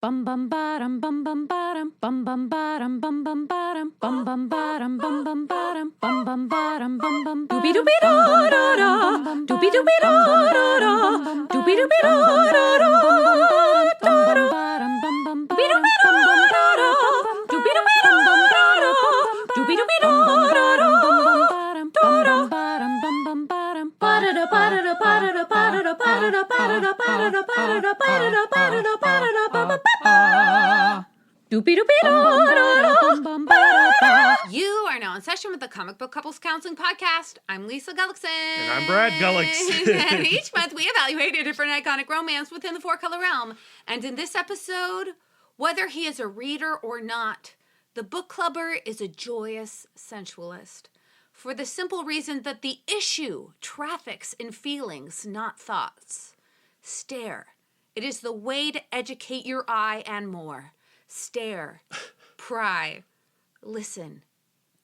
Bum bum bottom bum bum bottom bum bum bottom bum bum bottom bum bum bottom bum bum bottom bum bum bottom bum bum Doobie doobie da da da, doobie doobie da da da, doobie doobie da da da, doobie doobie da da, doobie doobie da da, doobie doobie da da da, ba-da-da ba-da-da ba-da-da ba-da-da ba-da-da ba-da-da ba-da-da ba-da-da ba-da-da ba-da-da ba-da-da ba-ba-ba. Doobie doobie da da da. You are now in session with the Comic Book Couples Counseling Podcast. I'm Lisa Gullickson. And I'm Brad Gullickson. And each month we evaluate a different iconic romance within the four-color realm. And in this episode, whether he is a reader or not, the book clubber is a joyous sensualist. For the simple reason that the issue traffics in feelings, not thoughts. Stare. It is the way to educate your eye and more. Stare, pry, listen,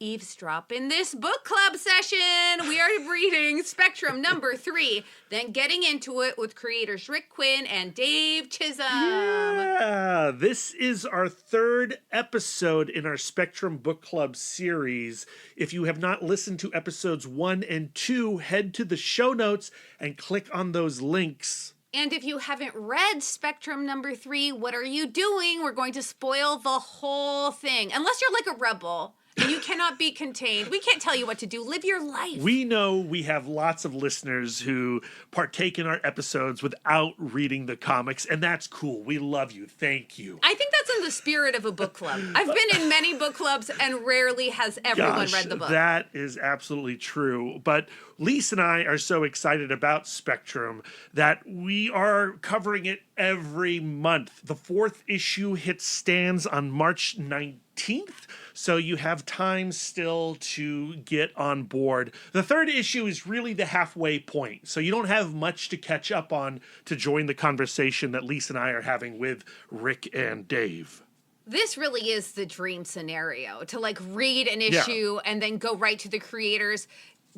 eavesdrop. In this book club session, we are reading Spectrum number 3, then getting into it with creators Rick Quinn and Dave Chisholm. Yeah, this is our third episode in our Spectrum Book Club series. If you have not listened to episodes 1 and 2, head to the show notes and click on those links. And if you haven't read Spectrum number 3, what are you doing? We're going to spoil the whole thing. Unless you're like a rebel and you cannot be contained. We can't tell you what to do. Live your life. We know we have lots of listeners who partake in our episodes without reading the comics, and that's cool. We love you. Thank you. I think that's in the spirit of a book club. I've been in many book clubs and rarely has everyone read the book. That is absolutely true. But Lisa and I are so excited about Spectrum that we are covering it every month. The 4th issue hits stands on March 19th, so you have time still to get on board. The 3rd issue is really the halfway point, so you don't have much to catch up on to join the conversation that Lisa and I are having with Rick and Dave. This really is the dream scenario, to like read an issue and then go right to the creators,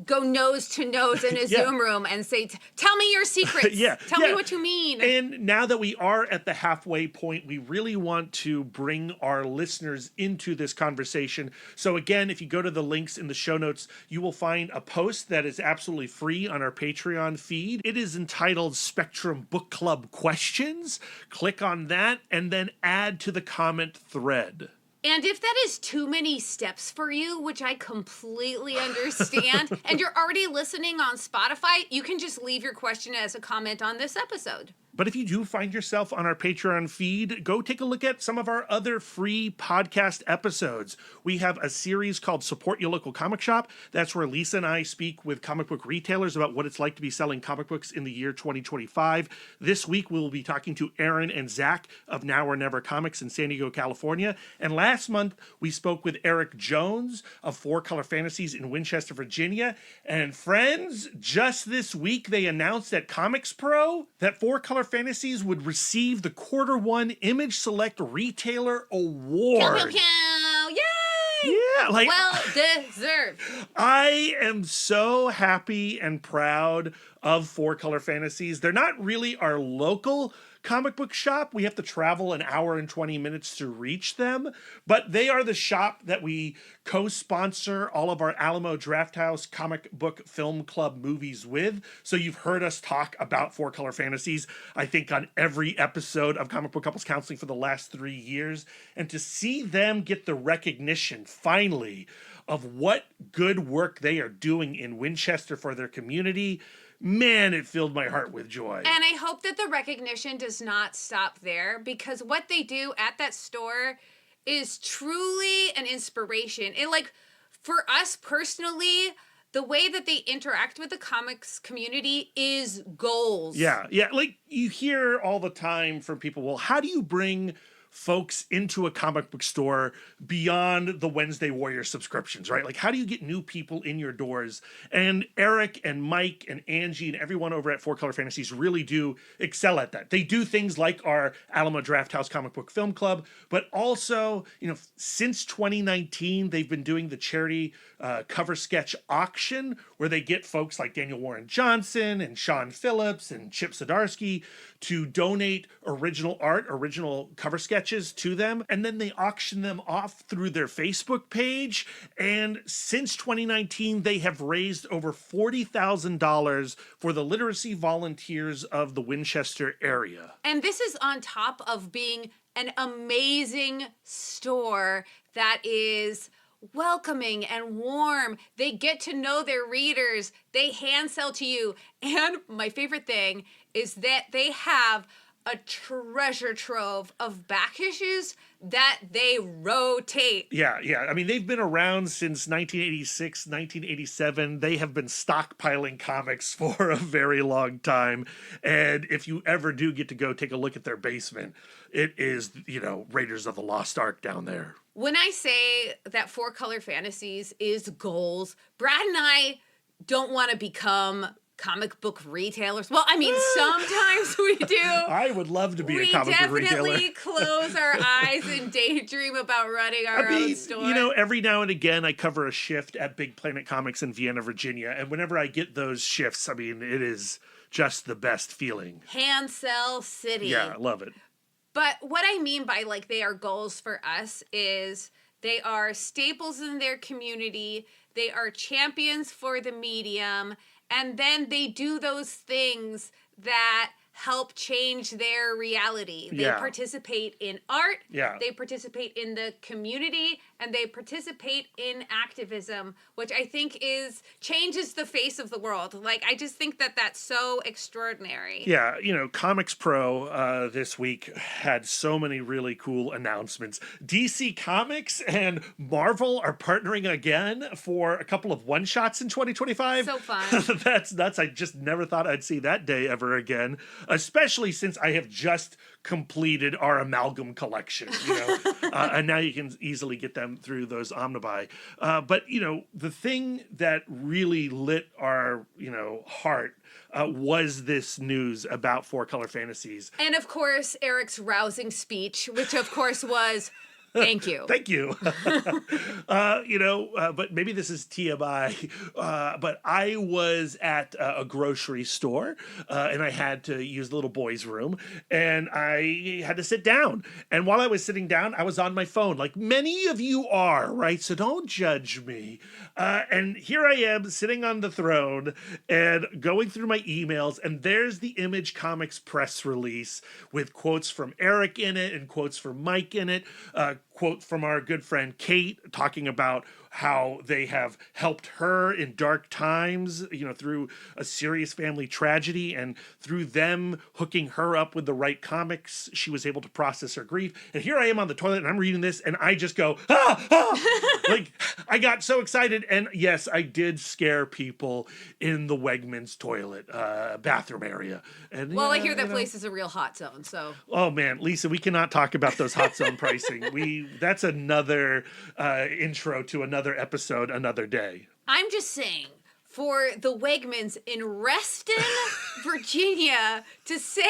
go nose to nose in a Zoom room and say, tell me your secrets. Tell me what you mean. And now that we are at the halfway point, we really want to bring our listeners into this conversation. So again, if you go to the links in the show notes, you will find a post that is absolutely free on our Patreon feed. It is entitled Spectrum Book Club Questions. Click on that and then add to the comment thread. And if that is too many steps for you, which I completely understand, and you're already listening on Spotify, you can just leave your question as a comment on this episode. But if you do find yourself on our Patreon feed, go take a look at some of our other free podcast episodes. We have a series called Support Your Local Comic Shop. That's where Lisa and I speak with comic book retailers about what it's like to be selling comic books in the year 2025. This week, we'll be talking to Aaron and Zach of Now or Never Comics in San Diego, California. And last month, we spoke with Eric Jones of 4-Color Fantasies in Winchester, Virginia. And friends, just this week, they announced at Comics Pro that 4-Color Fantasies would receive the Q1 Image Select Retailer Award. Pew, pew, pew. Yay! Yeah, like well deserved. I am so happy and proud of 4-Color Fantasies. They're not really our local comic book shop. We have to travel an hour and 20 minutes to reach them, but they are the shop that we co-sponsor all of our Alamo Drafthouse Comic Book Film Club movies with. So you've heard us talk about 4-Color Fantasies, I think, on every episode of Comic Book Couples Counseling for the last 3 years. And to see them get the recognition, finally, of what good work they are doing in Winchester for their community, man, it filled my heart with joy. And I hope that the recognition does not stop there, because what they do at that store is truly an inspiration. And like, for us personally, the way that they interact with the comics community is goals. Yeah. Like, you hear all the time from people, well, how do you bring folks into a comic book store beyond the Wednesday Warrior subscriptions, right? Like, how do you get new people in your doors? And Eric and Mike and Angie and everyone over at 4-Color Fantasies really do excel at that. They do things like our Alamo Drafthouse Comic Book Film Club, but also, since 2019, they've been doing the charity cover sketch auction where they get folks like Daniel Warren Johnson and Sean Phillips and Chip Zdarsky to donate original art, original cover sketches to them, and then they auction them off through their Facebook page. And since 2019, they have raised over $40,000 for the literacy volunteers of the Winchester area. And this is on top of being an amazing store that is welcoming and warm. They get to know their readers. They hand sell to you. And my favorite thing is that they have a treasure trove of back issues that they rotate. Yeah. I mean, they've been around since 1986, 1987. They have been stockpiling comics for a very long time. And if you ever do get to go take a look at their basement, it is, Raiders of the Lost Ark down there. When I say that Four Color Fantasies is goals, Brad and I don't want to become comic book retailers. Well, I mean, sometimes we do. I would love to be a comic book retailer. We definitely close our eyes and daydream about running our own store. Every now and again, I cover a shift at Big Planet Comics in Vienna, Virginia. And whenever I get those shifts, I mean, it is just the best feeling. Hand sell city. Yeah, I love it. But what I mean by they are goals for us is they are staples in their community. They are champions for the medium. And then they do those things that help change their reality. They participate in art. Yeah. They participate in the community, and they participate in activism, which I think changes the face of the world. I just think that that's so extraordinary. Yeah, Comics Pro this week had so many really cool announcements. DC Comics and Marvel are partnering again for a couple of one-shots in 2025. So fun. That's nuts. I just never thought I'd see that day ever again, especially since I have just completed our amalgam collection, and now you can easily get them through those omnibuy. But the thing that really lit our heart was this news about Four Color Fantasies, and of course Eric's rousing speech, which of course was thank you. Thank you. But maybe this is TMI. But I was at a grocery store and I had to use the little boy's room and I had to sit down. And while I was sitting down, I was on my phone, like many of you are, right? So don't judge me. And here I am sitting on the throne and going through my emails. And there's the Image Comics press release with quotes from Eric in it and quotes from Mike in it. Quote from our good friend Kate talking about how they have helped her in dark times, through a serious family tragedy, and through them hooking her up with the right comics, she was able to process her grief. And here I am on the toilet and I'm reading this and I just go, I got so excited. And yes, I did scare people in the Wegmans toilet, bathroom area. And I hear that place is a real hot zone, so. Oh man, Lisa, we cannot talk about those hot zone pricing. That's another intro to another episode, another day. I'm just saying, for the Wegmans in Reston, Virginia, to sell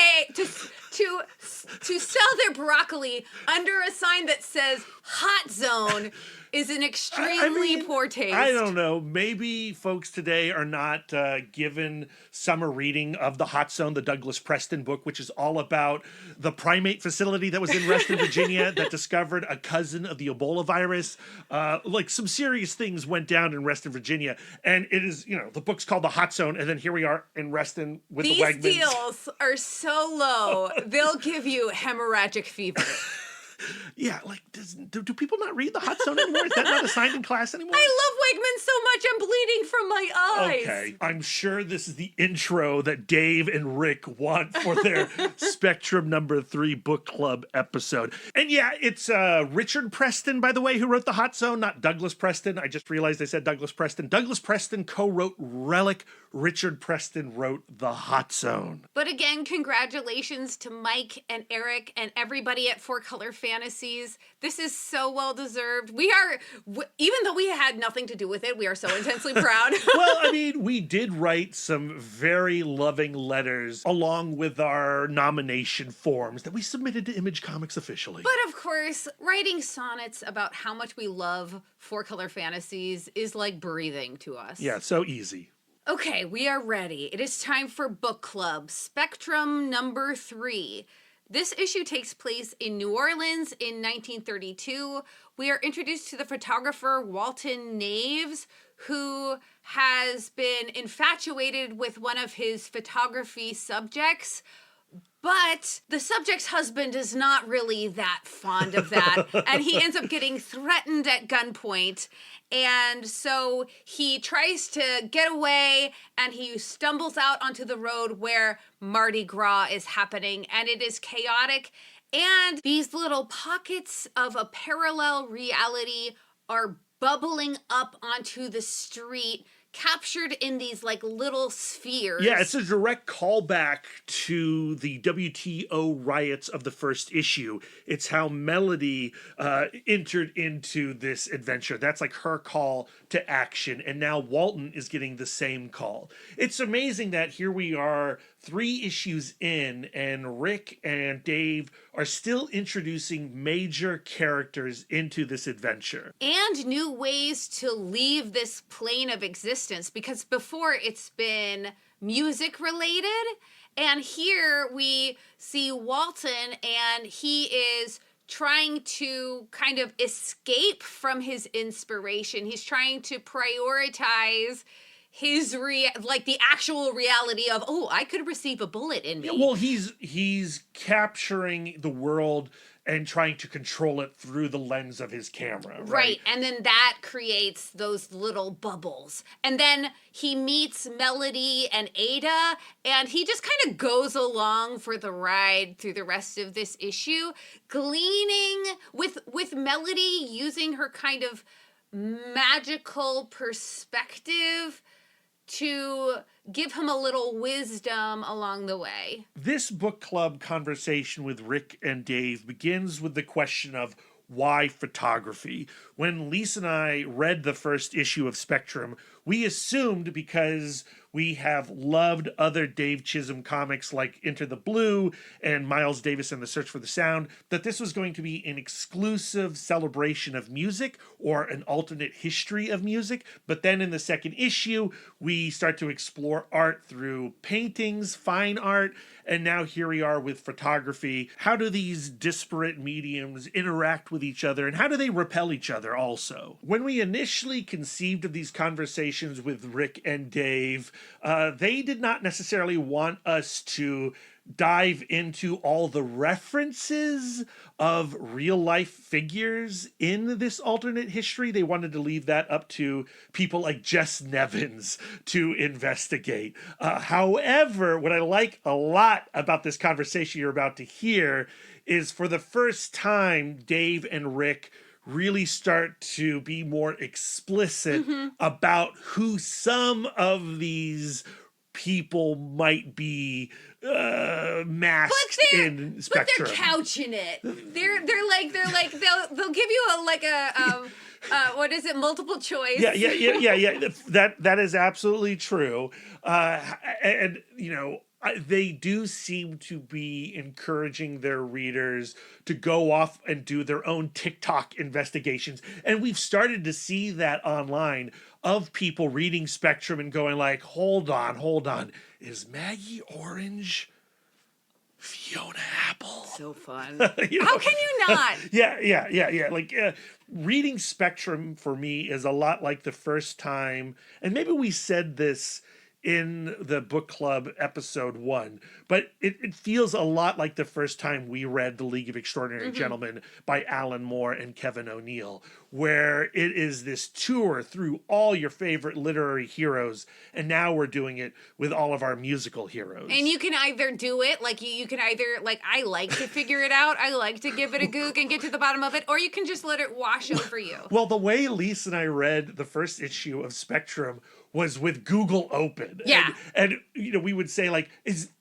their broccoli under a sign that says hot zone is an extremely poor taste. I don't know. Maybe folks today are not given summer reading of The Hot Zone, the Douglas Preston book, which is all about the primate facility that was in Reston, Virginia, that discovered a cousin of the Ebola virus. Some serious things went down in Reston, Virginia. And it is, the book's called The Hot Zone. And then here we are in Reston with the Wegmans. These deals are so low, they'll give you hemorrhagic fever. Yeah, do people not read The Hot Zone anymore? Is that not assigned in class anymore? I love Wegmans so much, I'm bleeding from my eyes. Okay, I'm sure this is the intro that Dave and Rick want for their Spectrum number 3 book club episode. And yeah, it's Richard Preston, by the way, who wrote The Hot Zone, not Douglas Preston. I just realized I said Douglas Preston. Douglas Preston co-wrote Relic. Richard Preston wrote The Hot Zone. But again, congratulations to Mike and Eric and everybody at Four Color Fantasies. This is so well deserved. We are, even though we had nothing to do with it, we are so intensely proud. Well, I mean, we did write some very loving letters along with our nomination forms that we submitted to Image Comics officially. But of course, writing sonnets about how much we love Four Color Fantasies is like breathing to us. Yeah, so easy. Okay, we are ready. It is time for book club, Spectrum number 3. This issue takes place in New Orleans in 1932. We are introduced to the photographer Walton Naves, who has been infatuated with one of his photography subjects. But the subject's husband is not really that fond of that. And he ends up getting threatened at gunpoint. And so he tries to get away and he stumbles out onto the road where Mardi Gras is happening. And it is chaotic. And these little pockets of a parallel reality are bubbling up onto the street, captured in these like little spheres. Yeah, it's a direct callback to the WTO riots of the first issue. It's how Melody entered into this adventure. That's like her call to action, and now Walton is getting the same call. It's amazing that here we are 3 issues in, and Rick and Dave are still introducing major characters into this adventure. And new ways to leave this plane of existence, because before it's been music related, and here we see Walton and he is trying to kind of escape from his inspiration. He's trying to prioritize his like the actual reality of, oh, I could receive a bullet in me. Yeah, well, he's capturing the world and trying to control it through the lens of his camera, right? And then that creates those little bubbles. And then he meets Melody and Ada, and he just kind of goes along for the ride through the rest of this issue, gleaning with Melody using her kind of magical perspective to give him a little wisdom along the way. This book club conversation with Rick and Dave begins with the question of why photography. When Lisa and I read the first issue of Spectrum, we assumed because we have loved other Dave Chisholm comics like Into the Blue and Miles Davis and the Search for the Sound, that this was going to be an exclusive celebration of music or an alternate history of music. But then in the second issue, we start to explore art through paintings, fine art, and now here we are with photography. How do these disparate mediums interact with each other, and how do they repel each other also? When we initially conceived of these conversations with Rick and Dave, they did not necessarily want us to dive into all the references of real life figures in this alternate history. They wanted to leave that up to people like Jess Nevins to investigate. However, what I like a lot about this conversation you're about to hear is for the first time, Dave and Rick really start to be more explicit about who some of these people might be masked in Spectrum. But they're couching it. They're like they'll give you what is it, multiple choice? Yeah. That is absolutely true. And you know, they do seem to be encouraging their readers to go off and do their own TikTok investigations. And we've started to see that online of people reading Spectrum and going like, hold on. Is Maggie Orange Fiona Apple? So fun. You know? How can you not? Yeah. Like reading Spectrum for me is a lot like the first time, and maybe we said this in the book club episode 1, but it feels a lot like the first time we read The League of Extraordinary Gentlemen by Alan Moore and Kevin O'Neill, where it is this tour through all your favorite literary heroes, and now we're doing it with all of our musical heroes. And you can either do it, like you can either, like, I like to figure it out, I like to give it a goog and get to the bottom of it, or you can just let it wash over you. Well, the way Lisa and I read the first issue of Spectrum was with Google open. Yeah. And you know, we would say like,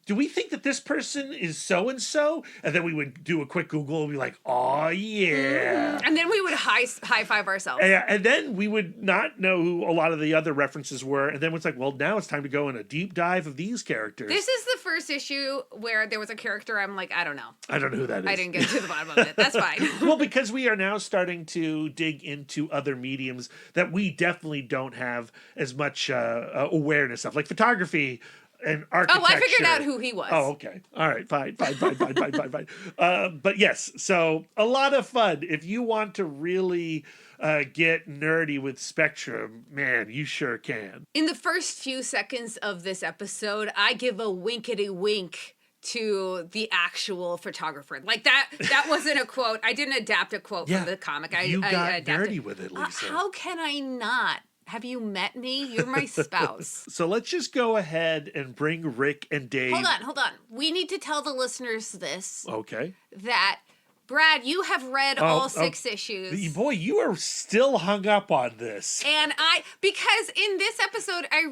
do we think that this person is so-and-so? And then we would do a quick Google and be like, Oh, yeah. And then we would high five ourselves. And then we would not know who a lot of the other references were. And then it's like, well, now it's time to go in a deep dive of these characters. This is the first issue where there was a character I'm like, I don't know. I don't know who that is. I didn't get to the bottom of it. That's fine. Well, because we are now starting to dig into other mediums that we definitely don't have as much awareness of, like photography and architecture. Oh, I figured out who he was. Oh, okay. All right. Fine. But yes, so a lot of fun. If you want to really get nerdy with Spectrum, man, you sure can. In the first few seconds of this episode, I give a winkety wink to the actual photographer. Like that wasn't a quote. I didn't adapt a quote from the comic. You got I adapted. nerdy with it, Lisa. How can I not? Have you met me? You're my spouse. So let's just go ahead and bring Rick and Dave. Hold on. We need to tell the listeners this. Okay. That, Brad, you have read all 6 issues. Boy, you are still hung up on this. And because in this episode, I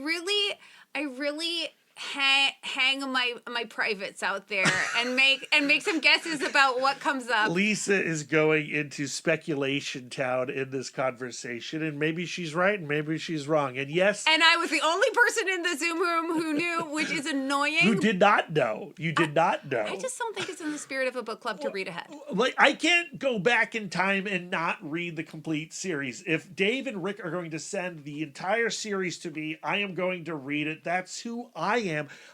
really hang my privates out there and make some guesses about what comes up. Lisa is going into speculation town in this conversation, and maybe she's right and maybe she's wrong. And yes, and I was the only person in the Zoom room who knew, which is annoying. You did not know. You did not know. I just don't think it's in the spirit of a book club to read ahead. Like, I can't go back in time and not read the complete series. If Dave and Rick are going to send the entire series to me, I am going to read it. That's who I am.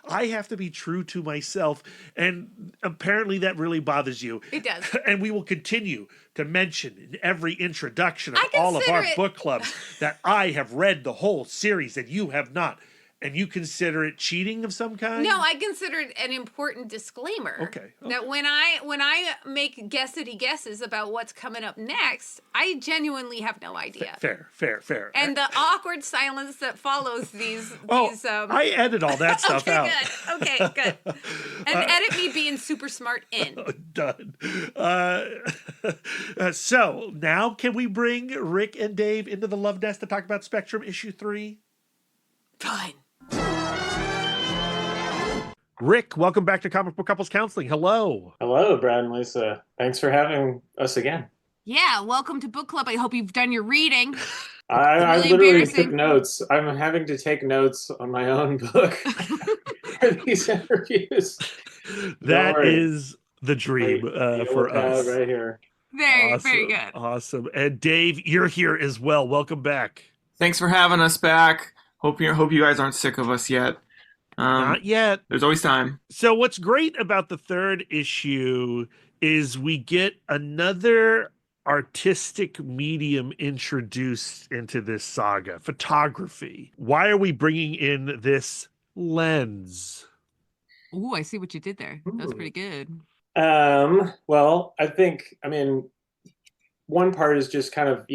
I have to be true to myself, and apparently that really bothers you. It does. And we will continue to mention in every introduction of all of our book clubs that I have read the whole series and you have not. And you consider it cheating of some kind? No, I consider it an important disclaimer. Okay. That when I make guesses about what's coming up next, I genuinely have no idea. Fair. And the awkward silence that follows these. I edit all that stuff out. Okay, good. And edit me being super smart in. Done. So now can we bring Rick and Dave into the Love Nest to talk about Spectrum issue 3? Fine. Rick, welcome back to Comic Book Couples Counseling. Hello. Hello, Brad and Lisa. Thanks for having us again. Yeah, welcome to book club. I hope you've done your reading. I literally took notes. I'm having to take notes on my own book for these interviews. That is the dream for us. Right here. Very good. Awesome. And Dave, you're here as well. Welcome back. Thanks for having us back. Hope you guys aren't sick of us yet. Not yet. There's always time. So what's great about the third issue is we get another artistic medium introduced into this saga, photography. Why are we bringing in this lens? Ooh, I see what you did there. That was pretty good. Well, I mean, one part is just kind of,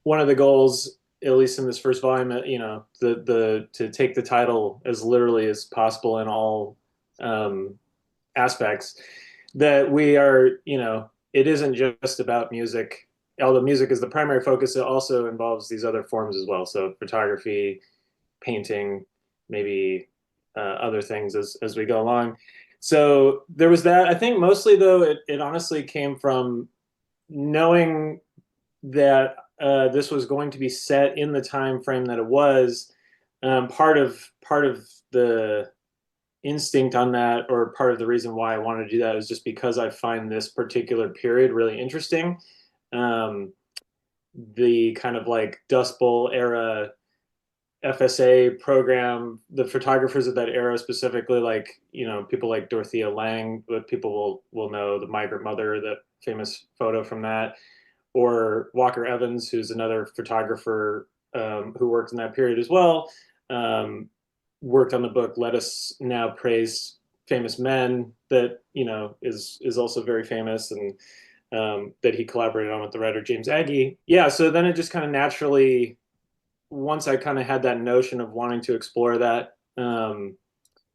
one of the goals, at least in this first volume, to take the title as literally as possible in all aspects. That we are, it isn't just about music. Although music is the primary focus, it also involves these other forms as well. So photography, painting, maybe other things as we go along. So there was that. I think mostly, though, it honestly came from knowing that this was going to be set in the time frame that it was. Part of the instinct on that, or part of the reason why I wanted to do that, is just because I find this particular period really interesting. The kind of like Dust Bowl era FSA program, the photographers of that era specifically, like, people like Dorothea Lange, but people will know the Migrant Mother, the famous photo from that, or Walker Evans, who's another photographer who worked in that period as well, worked on the book Let Us Now Praise Famous Men, that, is also very famous, and that he collaborated on with the writer James Agee. Yeah, so then it just kind of naturally, once I kind of had that notion of wanting to explore that, kind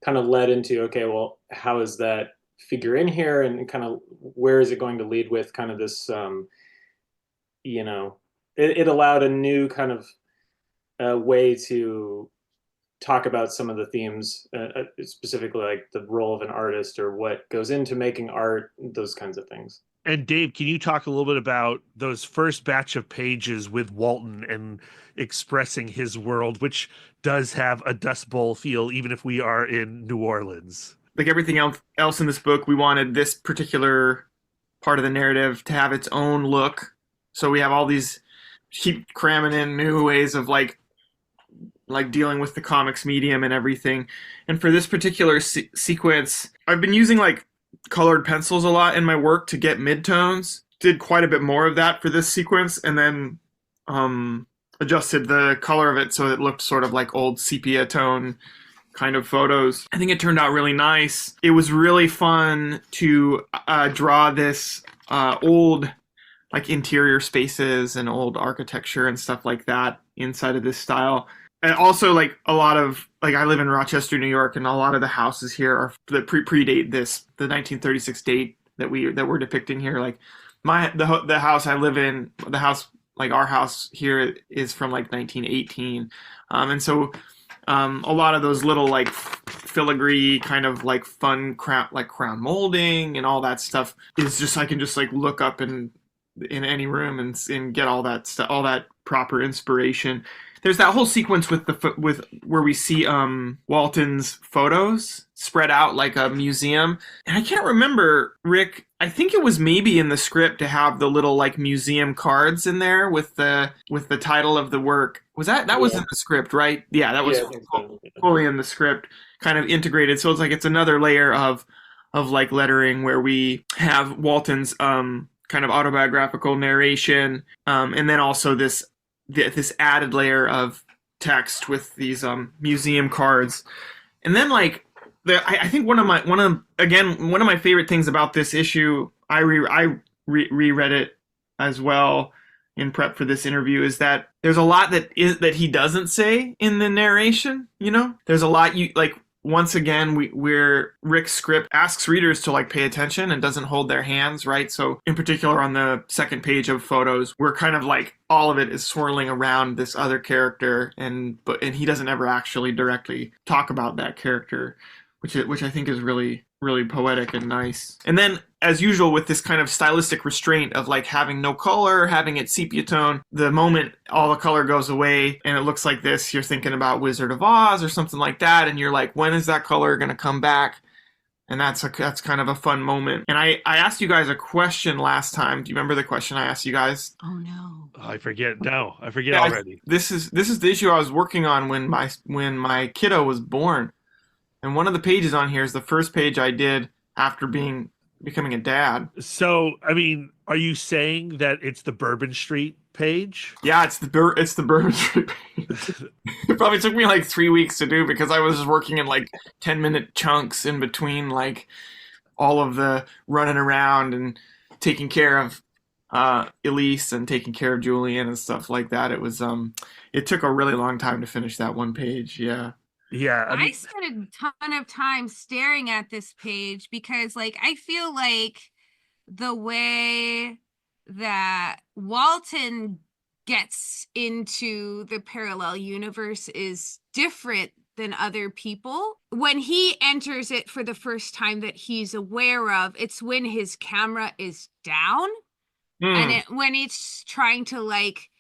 of led into, okay, well, how does that figure in here, and kind of where is it going to lead with kind of this, it allowed a new kind of way to talk about some of the themes, specifically like the role of an artist or what goes into making art, those kinds of things. And Dave, can you talk a little bit about those first batch of pages with Walton and expressing his world, which does have a Dust Bowl feel, even if we are in New Orleans? Like everything else in this book, we wanted this particular part of the narrative to have its own look. So we have all these, keep cramming in new ways of like dealing with the comics medium and everything. And for this particular sequence, I've been using like colored pencils a lot in my work to get midtones. Did quite a bit more of that for this sequence, and then adjusted the color of it so it looked sort of like old sepia tone kind of photos. I think it turned out really nice. It was really fun to draw this old like interior spaces and old architecture and stuff like that inside of this style. And also like a lot of like I live in Rochester, New York, and a lot of the houses here are that predate this, the 1936 date that we're depicting here. Like the house I live in, the house like our house here is from like 1918, and so a lot of those little like filigree kind of like fun crown molding and all that stuff is just I can just like look up in any room and get all that stuff, all that proper inspiration. There's that whole sequence with where we see Walton's photos spread out like a museum, and I can't remember, Rick. I think it was maybe in the script to have the little like museum cards in there with the title of the work. Was that was in the script, right? Yeah, that was fully in the script, kind of integrated. So it's like it's another layer of like lettering where we have Walton's kind of autobiographical narration, and then also this added layer of text with these museum cards. And then like I think one of my favorite things about this issue, I reread it as well in prep for this interview, is that there's a lot that he doesn't say in the narration. You know, there's a lot you like. Once again, where Rick's script asks readers to like pay attention and doesn't hold their hands, right? So in particular on the second page of photos, we're kind of like all of it is swirling around this other character, and he doesn't ever actually directly talk about that character, which I think is really, really poetic and nice. And then, as usual, with this kind of stylistic restraint of like having no color, having it sepia tone, the moment all the color goes away and it looks like this, you're thinking about Wizard of Oz or something like that, and you're like, when is that color going to come back? And that's kind of a fun moment. And I asked you guys a question last time. Do you remember the question I asked you guys? Oh no. I forget. No, I forget already. This is the issue I was working on when my kiddo was born. And one of the pages on here is the first page I did after becoming a dad. So, I mean, are you saying that it's the Bourbon Street page? Yeah, it's the Bourbon Street page. It probably took me like 3 weeks to do because I was just working in like 10-minute chunks in between like all of the running around and taking care of Elise and taking care of Julian and stuff like that. It was it took a really long time to finish that one page. Yeah. Yeah, I spent a ton of time staring at this page because, like, I feel like the way that Walton gets into the parallel universe is different than other people. When he enters it for the first time that he's aware of, it's when his camera is down and when it's trying to, like,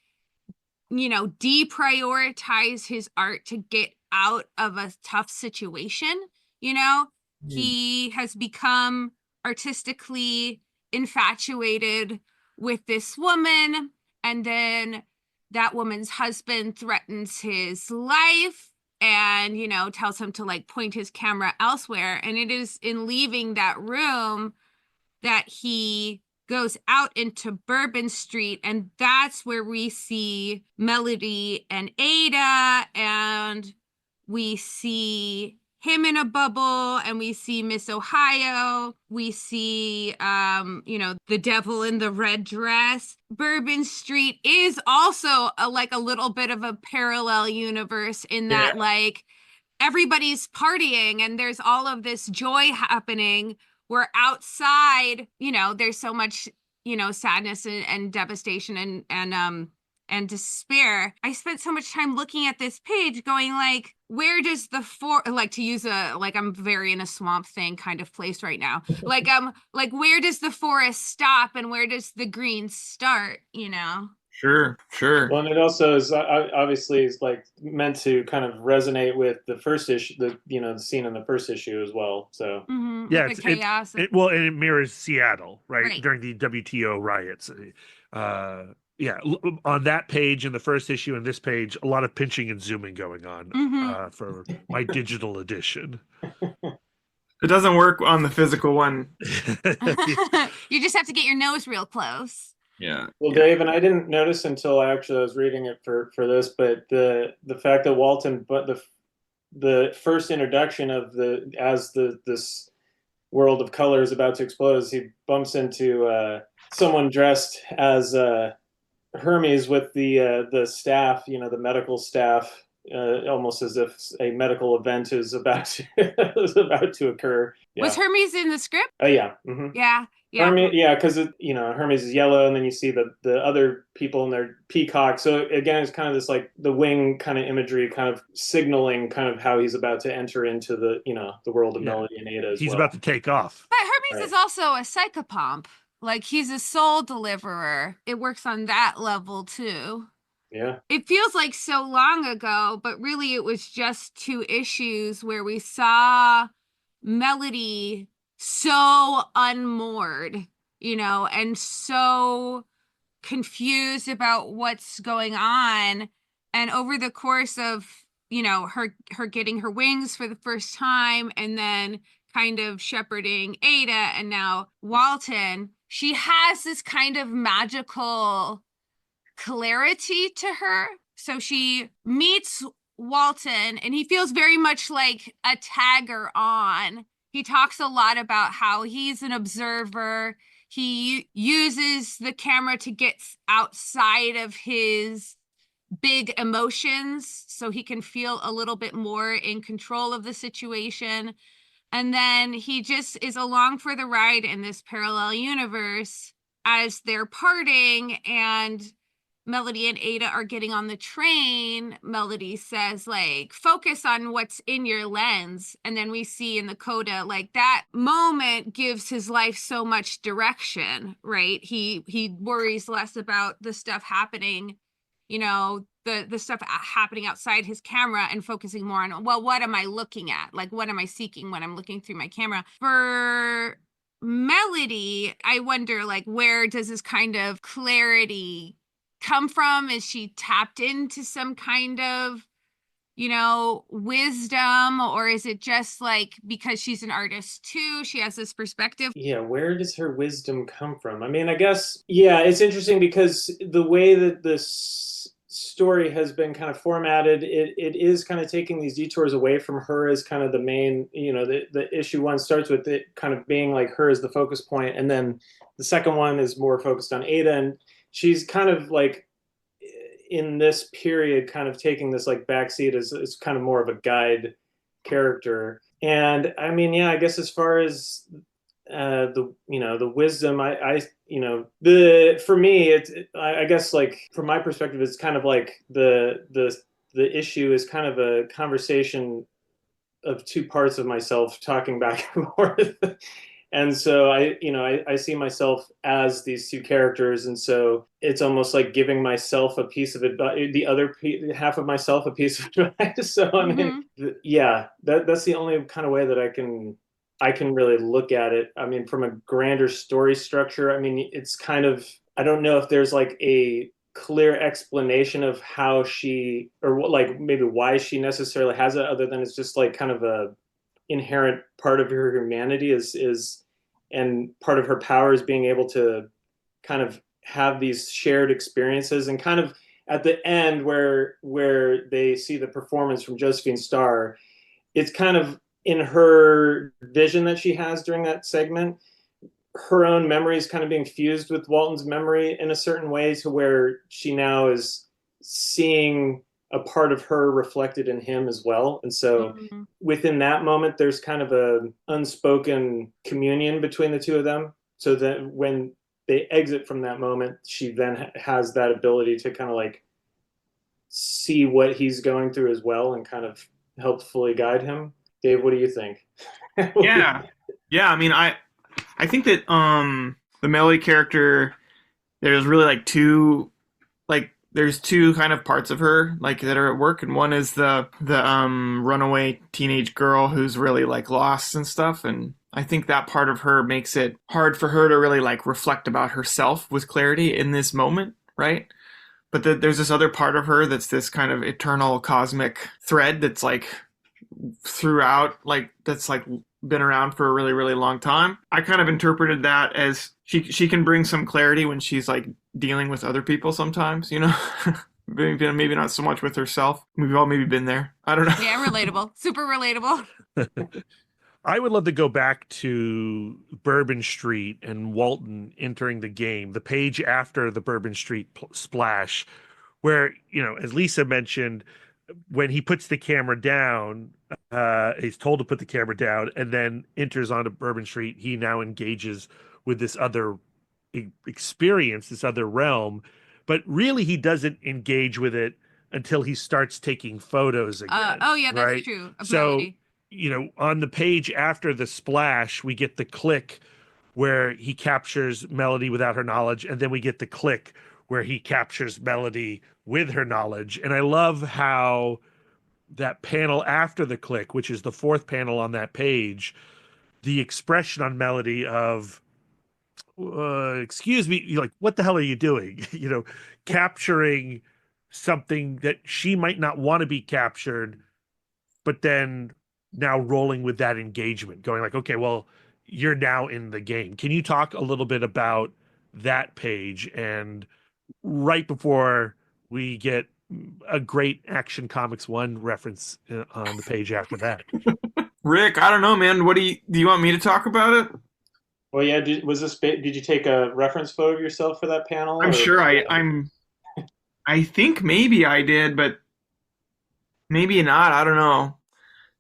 you know, deprioritize his art to get out of a tough situation. You know, he has become artistically infatuated with this woman, and then that woman's husband threatens his life and, you know, tells him to like point his camera elsewhere. And it is in leaving that room that he goes out into Bourbon Street, and that's where we see Melody and Ada, and we see him in a bubble, and we see Miss Ohio. We see, you know, the devil in the red dress. Bourbon Street is also like a little bit of a parallel universe in that, like, everybody's partying and there's all of this joy happening. Where outside, you know, there's so much, you know, sadness and devastation and and despair. I spent so much time looking at this page going like, where does the like, to use a, like, I'm very in a Swamp Thing kind of place right now. Like where does the forest stop and where does the green start, you know? Sure. Well, and it also is obviously is like meant to kind of resonate with the first issue, the scene in the first issue as well. So Yeah, the chaos. well, and it mirrors Seattle, right? Right. During the WTO riots. On that page in the first issue and this page, a lot of pinching and zooming going on for my digital edition. It doesn't work on the physical one. You just have to get your nose real close. Yeah. Well, Dave, and I didn't notice until I was reading it for this, but the fact that Walton, but the first introduction of this world of color is about to explode, he bumps into someone dressed as Hermes with the staff, the medical staff, almost as if a medical event is about to occur. Yeah. Was Hermes in the script? Oh yeah. Mm-hmm. Yeah. Hermes, yeah, because Hermes is yellow, and then you see the other people in their peacock. So again, it's kind of this like the wing kind of imagery, kind of signaling kind of how he's about to enter into the the world of Melody and Ada as he's well. about to take off. But Hermes is also a psychopomp. Like, he's a soul deliverer. It works on that level too. Yeah. It feels like so long ago, but really it was just 2 issues where we saw Melody so unmoored, and so confused about what's going on. And over the course of, her getting her wings for the first time and then kind of shepherding Ada and now Walton, she has this kind of magical clarity to her. So she meets Walton and he feels very much like a tagger on. He talks a lot about how he's an observer. He uses the camera to get outside of his big emotions so he can feel a little bit more in control of the situation. And then he just is along for the ride in this parallel universe as they're parting and Melody and Ada are getting on the train. Melody says, like, focus on what's in your lens. And then we see in the coda, like, that moment gives his life so much direction, right? He worries less about the stuff happening, the stuff happening outside his camera and focusing more on, well, what am I looking at? Like, what am I seeking when I'm looking through my camera? For Melody, I wonder, like, where does this kind of clarity come from? Is she tapped into some kind of, wisdom, or is it just like because she's an artist too, she has this perspective? Yeah, where does her wisdom come from? I mean, I guess, yeah, it's interesting because the way that this story has been kind of formatted, it is kind of taking these detours away from her as kind of the main, the issue 1 starts with it kind of being like her as the focus point, and then the second one is more focused on Ada, and she's kind of like in this period kind of taking this like backseat as kind of more of a guide character. And I mean, yeah, I guess as far as the wisdom, for me, I guess like from my perspective, it's kind of like the issue is kind of a conversation of 2 parts of myself talking back and forth. And so I see myself as these 2 characters, and so it's almost like giving myself a piece of advice, the other half of myself a piece of advice. So I mean, yeah, that's the only kind of way that I can really look at it. I mean, from a grander story structure, I mean, it's kind of, I don't know if there's like a clear explanation of how she, or what, like maybe why she necessarily has it, other than it's just like kind of a inherent part of her humanity is and part of her power is being able to kind of have these shared experiences. And kind of at the end where they see the performance from Josephine Starr, it's kind of in her vision that she has during that segment, her own memory is kind of being fused with Walton's memory in a certain way, to where she now is seeing a part of her reflected in him as well. And so within that moment, there's kind of a unspoken communion between the 2 of them, so that when they exit from that moment, she then has that ability to kind of like see what he's going through as well and kind of helpfully guide him. Dave, what do you think? Yeah. Yeah, I mean, I think that the Melody character, there's really like there's two kind of parts of her like that are at work, and one is the runaway teenage girl who's really like lost and stuff, and I think that part of her makes it hard for her to really like reflect about herself with clarity in this moment, right? But there's this other part of her that's this kind of eternal cosmic thread that's like throughout, like that's like been around for a really, really long time. I kind of interpreted that as she can bring some clarity when she's like dealing with other people sometimes, you know? Maybe not so much with herself. We've all maybe been there. I don't know. Yeah, relatable. Super relatable. I would love to go back to Bourbon Street and Walton entering the game, the page after the Bourbon Street splash, where, you know, as Lisa mentioned, when he puts the camera down, he's told to put the camera down and then enters onto Bourbon Street. He now engages with this other experience, this other realm, but really he doesn't engage with it until he starts taking photos again. Oh yeah, that's right? true. So, you know, on the page after the splash, we get the click where he captures Melody without her knowledge, and then we get the click where he captures Melody with her knowledge. And I love how that panel after the click, which is the fourth panel on that page, the expression on Melody of, excuse me, you're like, what the hell are you doing? You know, capturing something that she might not want to be captured, but then now rolling with that engagement, going like, okay, well, you're now in the game. Can you talk a little bit about that page? And right before we get a great Action Comics 1 reference on the page after that. Rick, I don't know, man. What do you want me to talk about it? Well, yeah. Did you take a reference photo of yourself for that panel? I'm sure I think maybe I did, but maybe not. I don't know.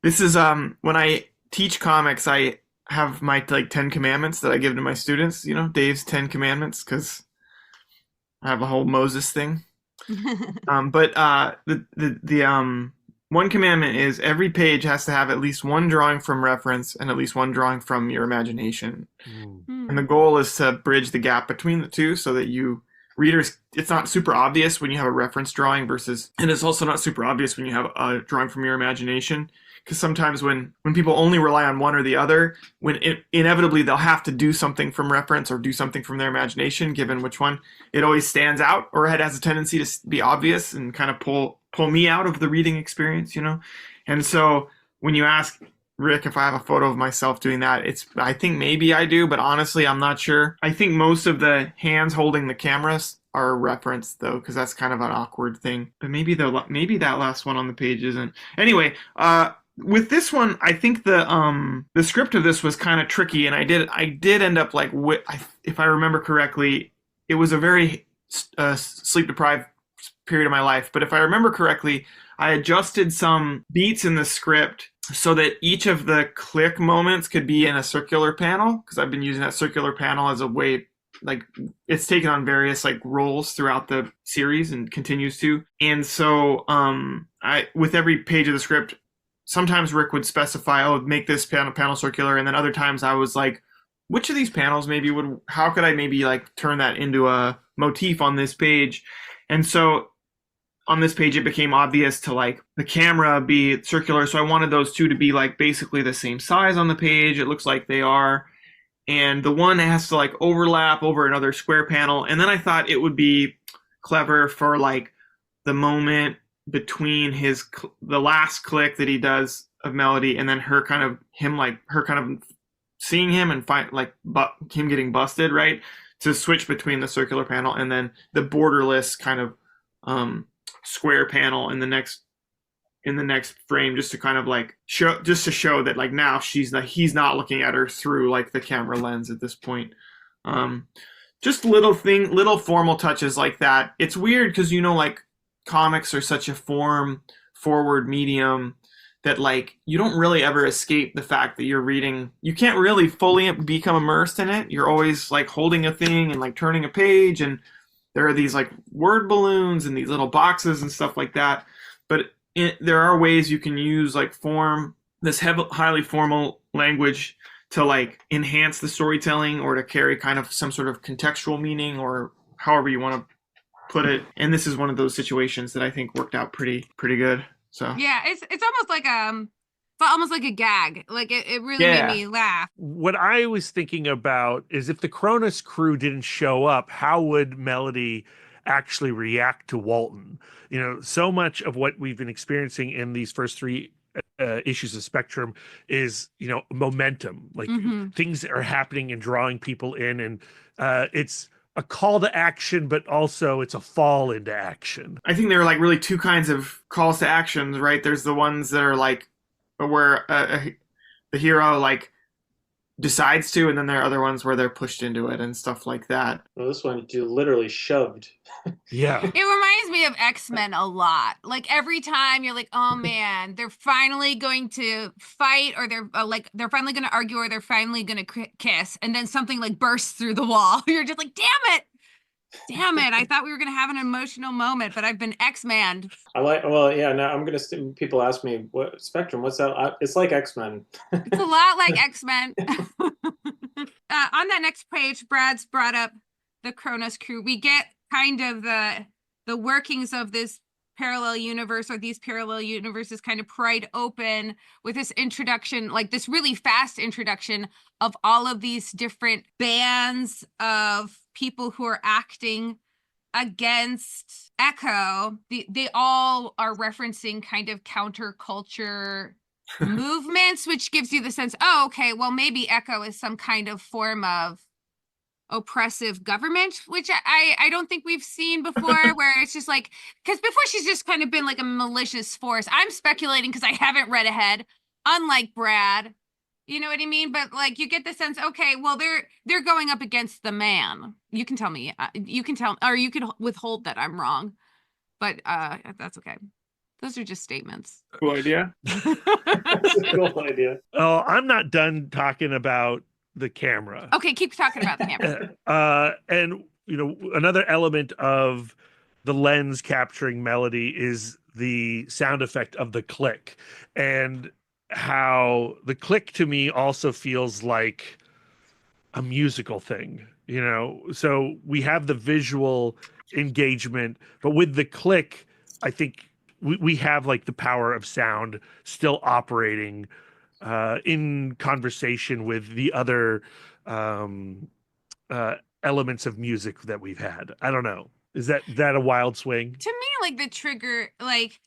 This is when I teach comics, I have my like 10 commandments that I give to my students, you know, Dave's 10 commandments, because I have a whole Moses thing. But the one commandment is every page has to have at least one drawing from reference and at least one drawing from your imagination. And the goal is to bridge the gap between the two so that readers, it's not super obvious when you have a reference drawing and it's also not super obvious when you have a drawing from your imagination. Because sometimes when people only rely on one or the other, inevitably they'll have to do something from reference or do something from their imagination, given which one, it always stands out, or it has a tendency to be obvious and kind of pull me out of the reading experience, you know? And so when you ask Rick if I have a photo of myself doing that, I think maybe I do, but honestly, I'm not sure. I think most of the hands holding the cameras are referenced though, because that's kind of an awkward thing. But maybe that last one on the page isn't. Anyway, with this one, I think the script of this was kind of tricky, and I did end up like, if I remember correctly, it was a very sleep deprived period of my life. But if I remember correctly, I adjusted some beats in the script so that each of the click moments could be in a circular panel, because I've been using that circular panel as a way, like it's taken on various like roles throughout the series and continues to. And so with every page of the script, sometimes Rick would specify, oh, make this panel circular. And then other times I was like, which of these panels how could I maybe like turn that into a motif on this page? And so on this page, it became obvious to like the camera be circular. So I wanted those two to be like basically the same size on the page. It looks like they are. And the one has to like overlap over another square panel. And then I thought it would be clever for like the moment between the last click that he does of Melody and then her kind of seeing him and him getting busted, right? To switch between the circular panel and then the borderless kind of square panel in the next frame, just to kind of like show that like now he's not looking at her through like the camera lens at this point. Just little formal touches like that. It's weird because, you know, like comics are such a form forward medium that like you don't really ever escape the fact that you're reading. You can't really fully become immersed in it. You're always like holding a thing and like turning a page, and there are these like word balloons and these little boxes and stuff like that. But there are ways you can use like highly formal language to like enhance the storytelling or to carry kind of some sort of contextual meaning or however you want to put it. And this is one of those situations that I think worked out pretty good. So Yeah, it's almost like a gag. Like it really made me laugh. What I was thinking about is if the Cronus crew didn't show up, how would Melody actually react to Walton? You know, so much of what we've been experiencing in these first three issues of Spectrum is, you know, momentum. Like things are happening and drawing people in, and it's a call to action, but also it's a fall into action. I think there are like really two kinds of calls to actions, right? There's the ones that are like where the hero like decides to, and then there are other ones where they're pushed into it and stuff like that. Well, this one you literally shoved. Yeah. It reminds me of X-Men a lot. Like every time you're like, oh man, they're finally going to fight, or they're finally going to argue, or they're finally going to kiss, and then something like bursts through the wall. You're just like, damn it. I thought we were going to have an emotional moment, but I've been X-Manned. Now I'm gonna. People ask me, "What Spectrum? What's that?" It's like X-Men. It's a lot like X-Men. On that next page, Brad's brought up the Cronus crew. We get kind of the workings of this parallel universe, or these parallel universes kind of pried open with this introduction, like this really fast introduction of all of these different bands of people who are acting against Echo. They all are referencing kind of counterculture movements, which gives you the sense, oh, okay, well, maybe Echo is some kind of form of oppressive government, which I don't think we've seen before, where it's just like, because before she's just kind of been like a malicious force. I'm speculating because I haven't read ahead, unlike Brad. You know what I mean? But like you get the sense, okay, well, they're going up against the man. You can tell me, you can tell, or you can withhold that I'm wrong, but that's okay. Those are just statements. Cool idea. That's a cool idea. Oh, I'm not done talking about the camera. Okay, keep talking about the camera. And you know, another element of the lens capturing Melody is the sound effect of the click, and how the click to me also feels like a musical thing, you know. So we have the visual engagement, but with the click, I think we have like the power of sound still operating in conversation with the other elements of music that we've had. I don't know. Is that a wild swing? To me, like the trigger, like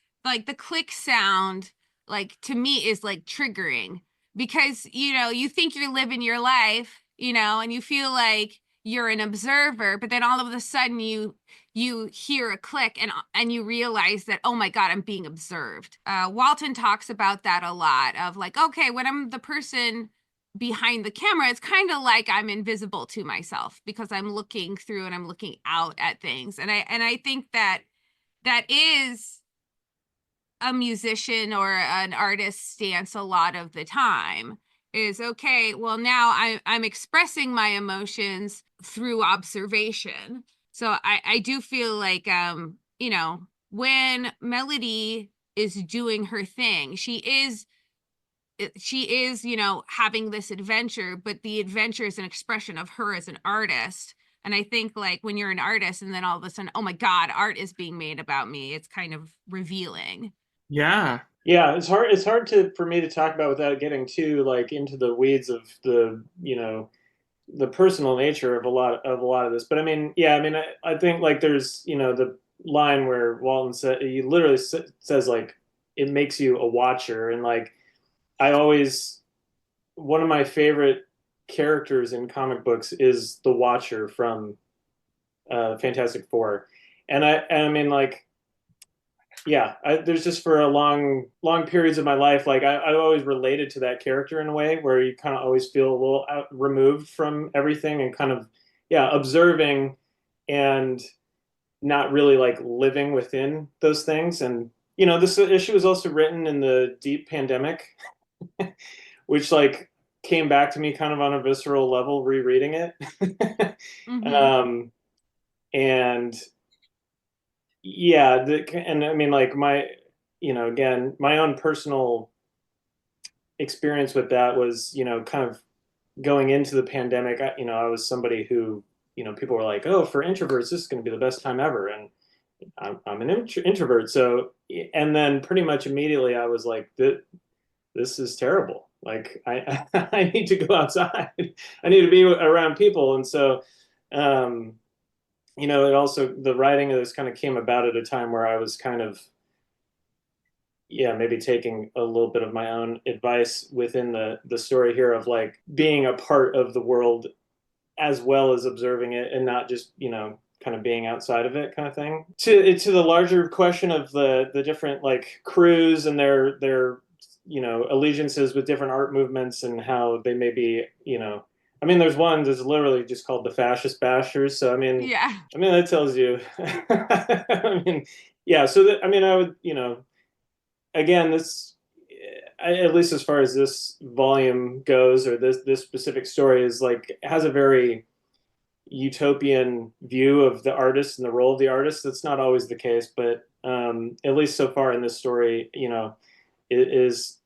the click sound, like to me is like triggering, because you know you think you're living your life, you know, and you feel like you're an observer, but then all of a sudden you hear a click and you realize that, oh my God, I'm being observed. Walton talks about that a lot, of like, okay, when I'm the person behind the camera, it's kind of like I'm invisible to myself because I'm looking through and I'm looking out at things. And I think that is a musician or an artist's stance a lot of the time, is okay, well, now I'm expressing my emotions through observation. So I do feel like, you know, when Melody is doing her thing, she is, you know, having this adventure, but the adventure is an expression of her as an artist. And I think like when you're an artist and then all of a sudden, oh my God, art is being made about me, it's kind of revealing. Yeah. Yeah, it's hard for me to talk about without getting too like into the weeds of the, you know, the personal nature of a lot of this. But I mean, yeah, I mean, I think like there's, you know, the line where Walton said, he literally says like, it makes you a watcher. And like, one of my favorite characters in comic books is the Watcher from Fantastic Four. And I mean, like, yeah, there's just for a long periods of my life, like I always related to that character in a way where you kind of always feel a little removed from everything and kind of, yeah, observing and not really like living within those things. And this issue was also written in the deep pandemic, which like came back to me kind of on a visceral level rereading it. Mm-hmm. And yeah, and I mean, like again, my own personal experience with that was, kind of going into the pandemic. I was somebody who, people were like, oh, for introverts, this is going to be the best time ever. And I'm an introvert. So, and then pretty much immediately I was like, this is terrible. Like I need to go outside. I need to be around people. And so, it also, the writing of this kind of came about at a time where I was kind of, yeah, maybe taking a little bit of my own advice within the story here of like being a part of the world as well as observing it, and not just, kind of being outside of it kind of thing. To the larger question of the different like crews and their allegiances with different art movements and how they may be, I mean, there's one that's literally just called the Fascist Bashers. So Yeah. that tells you. I mean, yeah. So I mean, I would, again, this, at least as far as this volume goes, or this specific story, is like has a very utopian view of the artist and the role of the artist. That's not always the case, but at least so far in this story, it is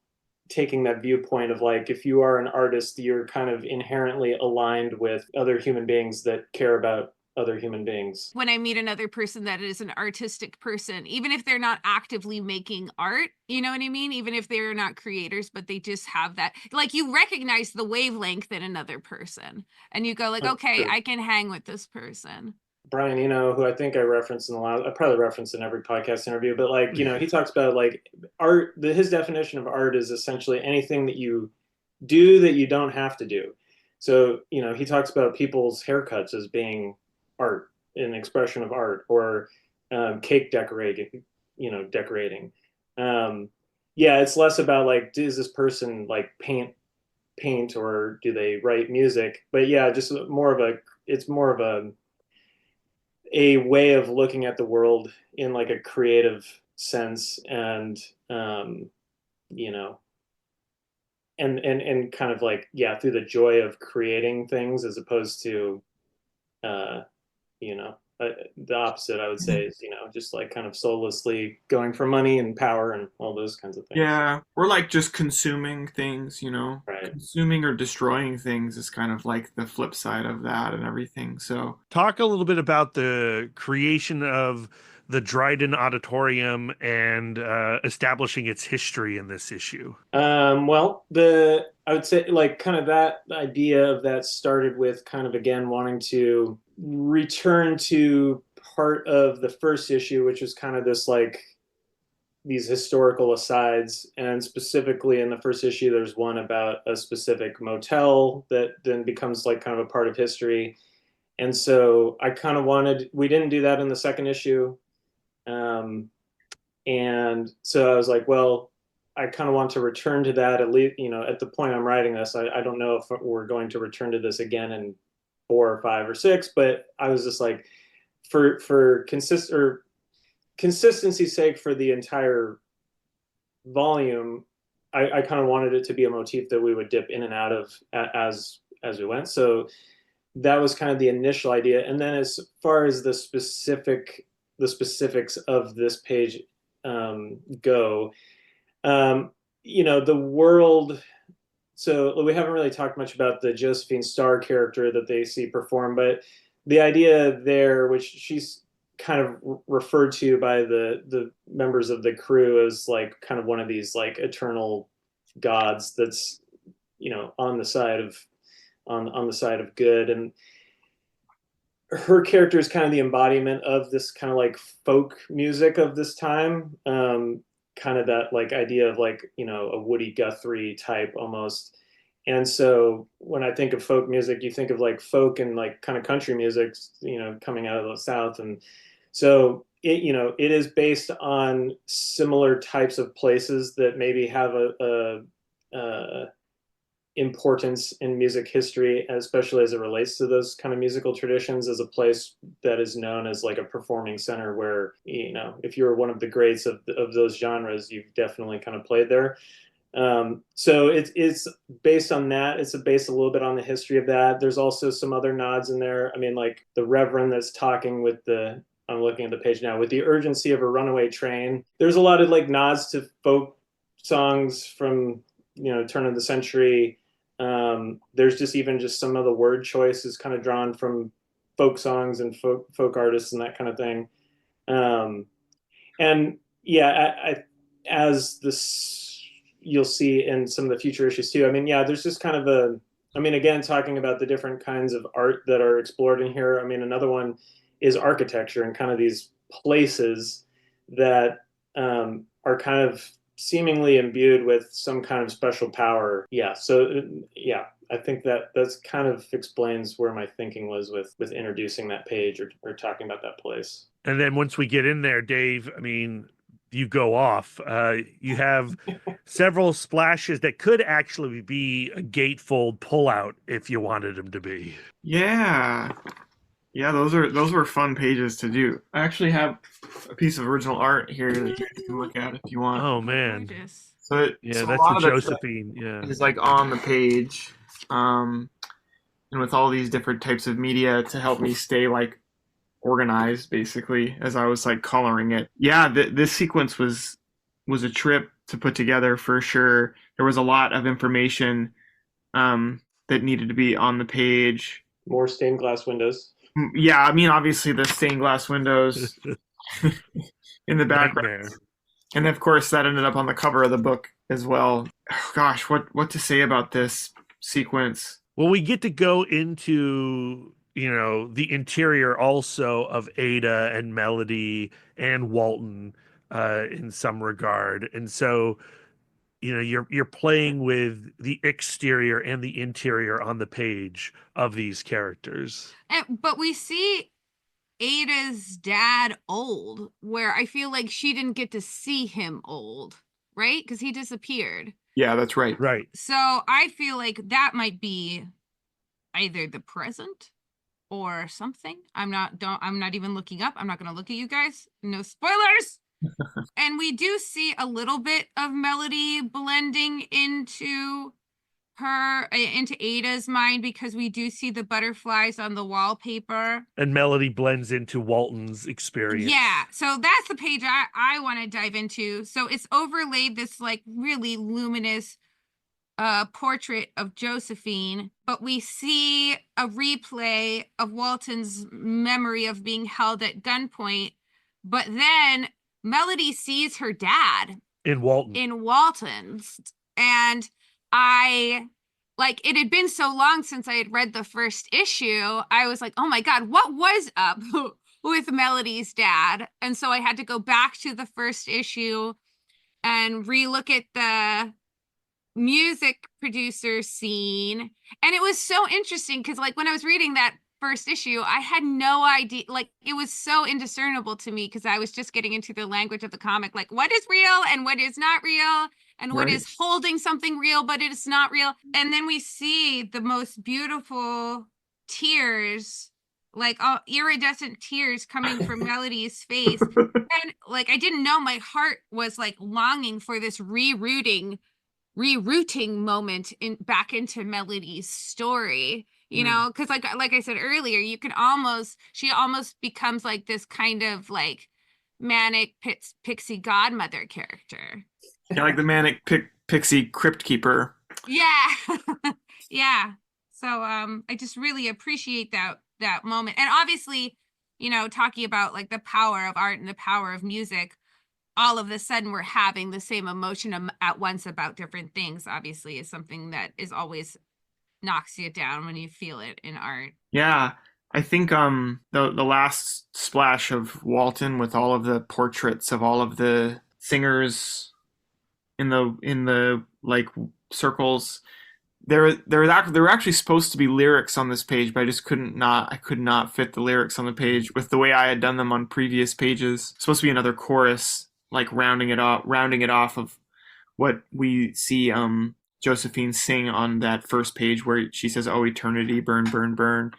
taking that viewpoint of like, if you are an artist, you're kind of inherently aligned with other human beings that care about other human beings. When I meet another person that is an artistic person, even if they're not actively making art, you know what I mean? Even if they're not creators, but they just have that, like, you recognize the wavelength in another person and you go like, okay, True. I can hang with this person. Brian Eno, who I think I referenced in the last, I probably referenced in every podcast interview, but like, he talks about like art, his definition of art is essentially anything that you do that you don't have to do. So, he talks about people's haircuts as being art, an expression of art, or cake decorating. Yeah, it's less about like, does this person like paint, or do they write music? But yeah, just it's more of a way of looking at the world in like a creative sense, and you know and kind of like, yeah, through the joy of creating things, as opposed to uh you know the opposite, I would say, is just like kind of soullessly going for money and power and all those kinds of things. Yeah, we're like just consuming things, Right. consuming or destroying things is kind of like the flip side of that and everything. So, Talk a little bit about the creation of the Dryden Auditorium and establishing its history in this issue. Well, I would say like kind of that idea of that started with kind of again wanting to return to part of the first issue, which was kind of this like these historical asides. And specifically in the first issue, there's one about a specific motel that then becomes like kind of a part of history. And so I kind of we didn't do that in the second issue. And so I was like, well, I kind of want to return to that, at least, at the point I'm writing this. I don't know if we're going to return to this again in 4 or 5 or 6, but I was just like, for consistency's sake for the entire volume, I kind of wanted it to be a motif that we would dip in and out of as we went. So that was kind of the initial idea. And then as far as the specifics of this page go, the world. So we haven't really talked much about the Josephine Starr character that they see perform, but the idea there, which she's kind of referred to by the members of the crew as like kind of one of these like eternal gods that's on the side of good, and her character is kind of the embodiment of this kind of like folk music of this time, kind of that like idea of like a Woody Guthrie type almost. And so when I think of folk music, you think of like folk and like kind of country music, coming out of the South. And so it is based on similar types of places that maybe have a importance in music history, especially as it relates to those kind of musical traditions, as a place that is known as like a performing center where, you know, if you're one of the greats of those genres, you've definitely kind of played there. So it's based on that. It's based a little bit on the history of that. There's also some other nods in there. I mean, like the Reverend that's talking with I'm looking at the page now, with the urgency of a runaway train. There's a lot of like nods to folk songs from, you know, turn of the century. There's just some of the word choice is kind of drawn from folk songs and folk artists and that kind of thing. And yeah, as this you'll see in some of the future issues too. I mean, yeah, there's just kind of again, talking about the different kinds of art that are explored in here. I mean, another one is architecture and kind of these places that are kind of seemingly imbued with some kind of special power. Yeah. So yeah, I think that's kind of explains where my thinking was with introducing that page or talking about that place. And then once we get in there, Dave, I mean, you go off. You have several splashes that could actually be a gatefold pullout if you wanted them to be. Yeah. Yeah, those were fun pages to do. I actually have a piece of original art here that you guys can look at if you want. Oh man. Gorgeous. So Yeah, so that's a lot the of Josephine. Yeah. is like on the page. And with all these different types of media to help me stay like organized basically as I was like coloring it. Yeah, this sequence was a trip to put together for sure. There was a lot of information that needed to be on the page. More stained glass windows. Yeah, I mean obviously the stained glass windows in the background. Nightmare. And of course that ended up on the cover of the book as well. Oh, gosh, what to say about this sequence? Well, we get to go into, you know, the interior also of Ada and Melody and Walton in some regard. And so, you know, you're playing with the exterior and the interior on the page of these characters. But we see Ada's dad old, where I feel like she didn't get to see him old, right? Because he disappeared. Yeah, that's right. Right. So I feel like that might be either the present or something. I'm not even looking up. I'm not going to look at you guys. No spoilers. And we do see a little bit of Melody blending into Ada's mind, because we do see the butterflies on the wallpaper. And Melody blends into Walton's experience. Yeah, so that's the page I want to dive into. So it's overlaid this like really luminous portrait of Josephine, but we see a replay of Walton's memory of being held at gunpoint. But then Melody sees her dad In Walton. in Walton's, and it had been so long since I had read the first issue. I was like, oh my God, what was up with Melody's dad? And so I had to go back to the first issue and relook at the music producer scene. And it was so interesting because like when I was reading that first issue, I had no idea, like it was so indiscernible to me because I was just getting into the language of the comic, like what is real and what is not real, and what is holding something real but it's not real. And then we see the most beautiful tears, like iridescent tears coming from Melody's face. And like I didn't know, my heart was like longing for this rerouting moment back into Melody's story, you know, because like I said earlier, she almost becomes like this kind of like manic pixie godmother character. Yeah, like the manic pixie crypt keeper. Yeah. Yeah. So I just really appreciate that moment. And obviously, you know, talking about like the power of art and the power of music, all of a sudden we're having the same emotion at once about different things, obviously, is something that is always knocks you down when you feel it in art. Yeah. I think the last splash of Walton with all of the portraits of all of the singers in the like circles, there were actually supposed to be lyrics on this page, but I could not fit the lyrics on the page with the way I had done them on previous pages. It's supposed to be another chorus, like rounding it off of what we see Josephine sing on that first page where she says, "Oh, eternity, burn, burn, burn."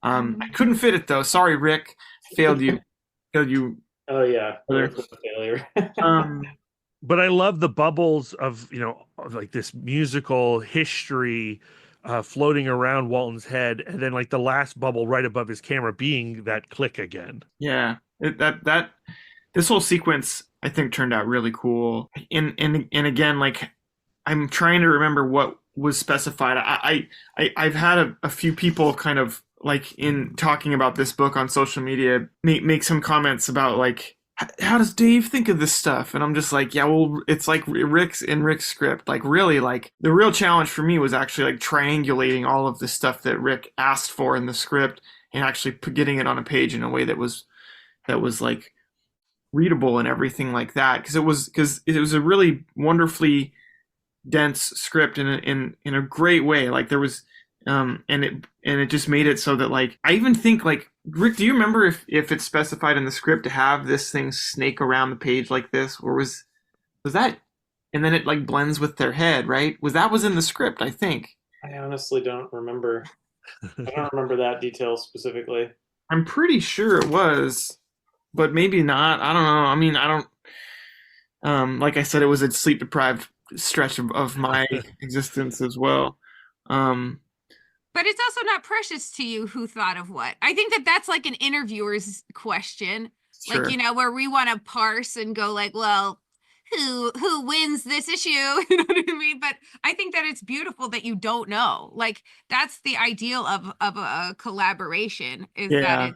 I couldn't fit it though. Sorry, Rick. Failed you. Failed you. Oh yeah, Brother. with failure. But I love the bubbles of, like this musical history floating around Walton's head, and then like the last bubble right above his camera being that click again. Yeah, this whole sequence I think turned out really cool. And again, like I'm trying to remember what was specified. I've had a few people kind of like in talking about this book on social media make some comments about like, how does Dave think of this stuff? And I'm just like, yeah, well, it's like Rick's script. Like really, like the real challenge for me was actually like triangulating all of the stuff that Rick asked for in the script and actually getting it on a page in a way that was like readable and everything like that. Because it was a really wonderfully dense script in a great way. Like there was, and it just made it so that like I even think like, Rick, do you remember if it's specified in the script to have this thing snake around the page like this, or was that, and then it like blends with their head, right? Was in the script, I think. I honestly don't remember. I don't remember that detail specifically. I'm pretty sure it was, but maybe not. I don't know. I mean, I don't. Like I said, it was a sleep deprived stretch of my existence as well. But it's also not precious to you who thought of what. I think that's like an interviewer's question. Sure. Like, where we want to parse and go like, well, who wins this issue? You know what I mean? But I think that it's beautiful that you don't know. Like that's the ideal of a collaboration is that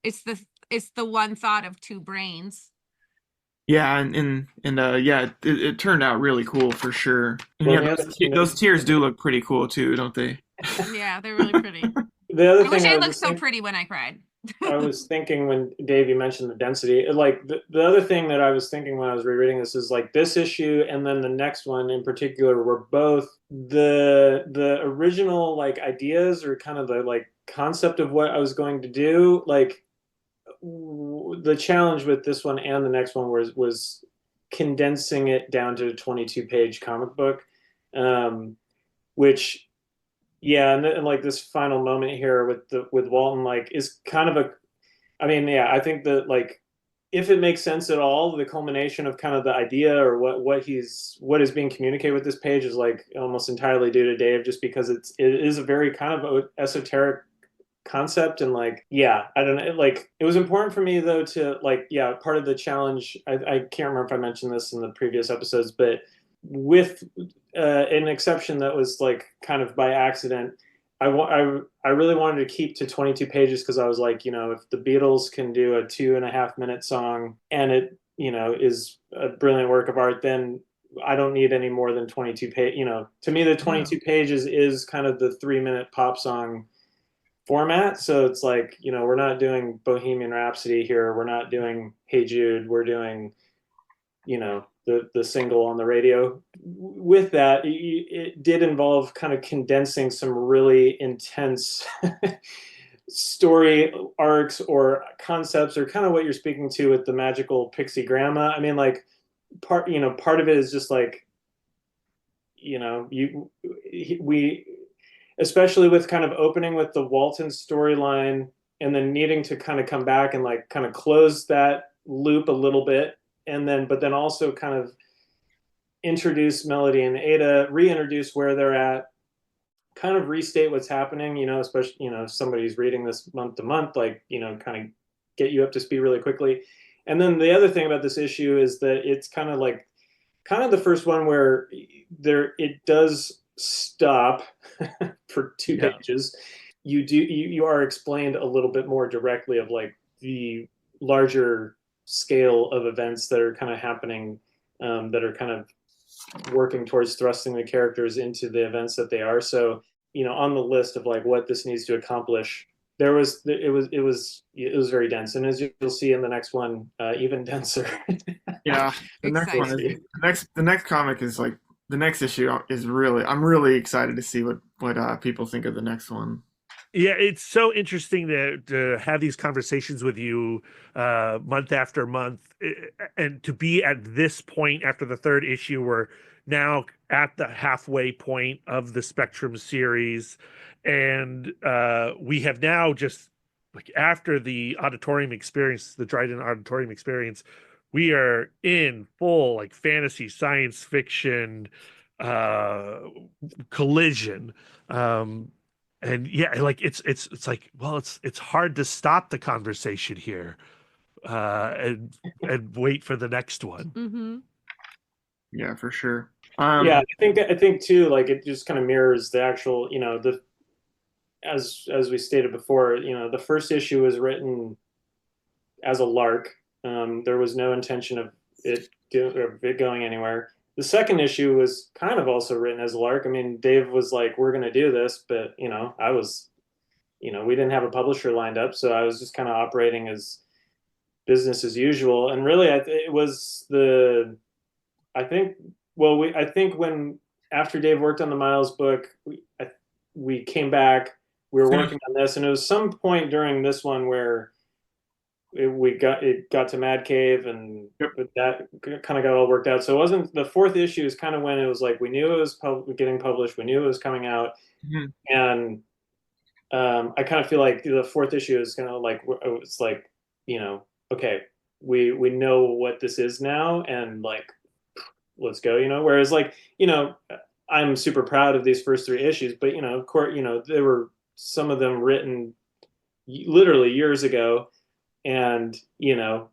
it's the one thought of two brains. Yeah, and yeah, it turned out really cool for sure. And Well, yeah, those tears do look pretty cool too, don't they? Yeah, they're really pretty. The other I wish thing I looked so pretty when I cried. I was thinking when Dave, you mentioned the density, like the other thing that I was thinking when I was rereading this is like this issue and then the next one in particular were both the original like ideas or kind of the like concept of what I was going to do. Like the challenge with this one and the next one was condensing it down to a 22-page comic book, which. Yeah, and like this final moment here with Walton, like is kind of I mean, yeah, I think that like if it makes sense at all, the culmination of kind of the idea or what is being communicated with this page is like almost entirely due to Dave, just because it is a very kind of esoteric concept and like yeah, I don't know, like it was important for me though to like yeah, part of the challenge. I can't remember if I mentioned this in the previous episodes, but with an exception that was like kind of by accident. I really wanted to keep to 22 pages because I was like, if the Beatles can do a 2.5 minute song and it, is a brilliant work of art, then I don't need any more than 22 page. To me, the 22 pages is kind of the 3-minute pop song format. So it's like, we're not doing Bohemian Rhapsody here. We're not doing Hey Jude. We're doing, the single on the radio. With that, it did involve kind of condensing some really intense story arcs or concepts, or kind of what you're speaking to with the magical pixie grandma. I mean, like part of it is just like, we, especially with kind of opening with the Walton storyline and then needing to kind of come back and like kind of close that loop a little bit. But then also kind of introduce Melody and Ada, reintroduce where they're at, kind of restate what's happening, especially, if somebody's reading this month to month, like, kind of get you up to speed really quickly. And then the other thing about this issue is that it's kind of the first one where it does stop for 2 pages. You are explained a little bit more directly of like the larger scale of events that are kind of happening, that are kind of working towards thrusting the characters into the events that they are. So, on the list of like what this needs to accomplish, it was very dense, and as you'll see in the next one, even denser. Yeah, the next comic is like the next issue is really. I'm really excited to see what people think of the next one. Yeah, it's so interesting to have these conversations with you month after month, and to be at this point after the third issue where now at the halfway point of the Spectrum series. And we have now just, like, after the auditorium experience, the Dryden auditorium experience, we are in full like fantasy science fiction collision. And yeah, like it's like, well, it's hard to stop the conversation here and wait for the next one. Mm-hmm. Yeah, for sure. Yeah, I think too, like it just kind of mirrors the actual, you know, the as we stated before, you know, the first issue was written as a lark. There was no intention of it going anywhere. The second issue was kind of also written as a lark. I mean, Dave was like, "We're going to do this," but you know, I was, you know, we didn't have a publisher lined up, so I was just kind of operating as business as usual. And really, it was the, I think, well, I think when after Dave worked on the Miles book, we came back. We were working on this, and it was some point during this one where it got to Mad Cave, and that kind of got all worked out. So it wasn't the fourth issue is kind of when it was like we knew it was getting published, we knew it was coming out, and I kind of feel like the fourth issue is gonna like it's like, you know, okay, we know what this is now, and like let's go, you know. Whereas like, you know, I'm super proud of these first three issues, but you know, of course, you know, there were some of them written literally years ago, and you know,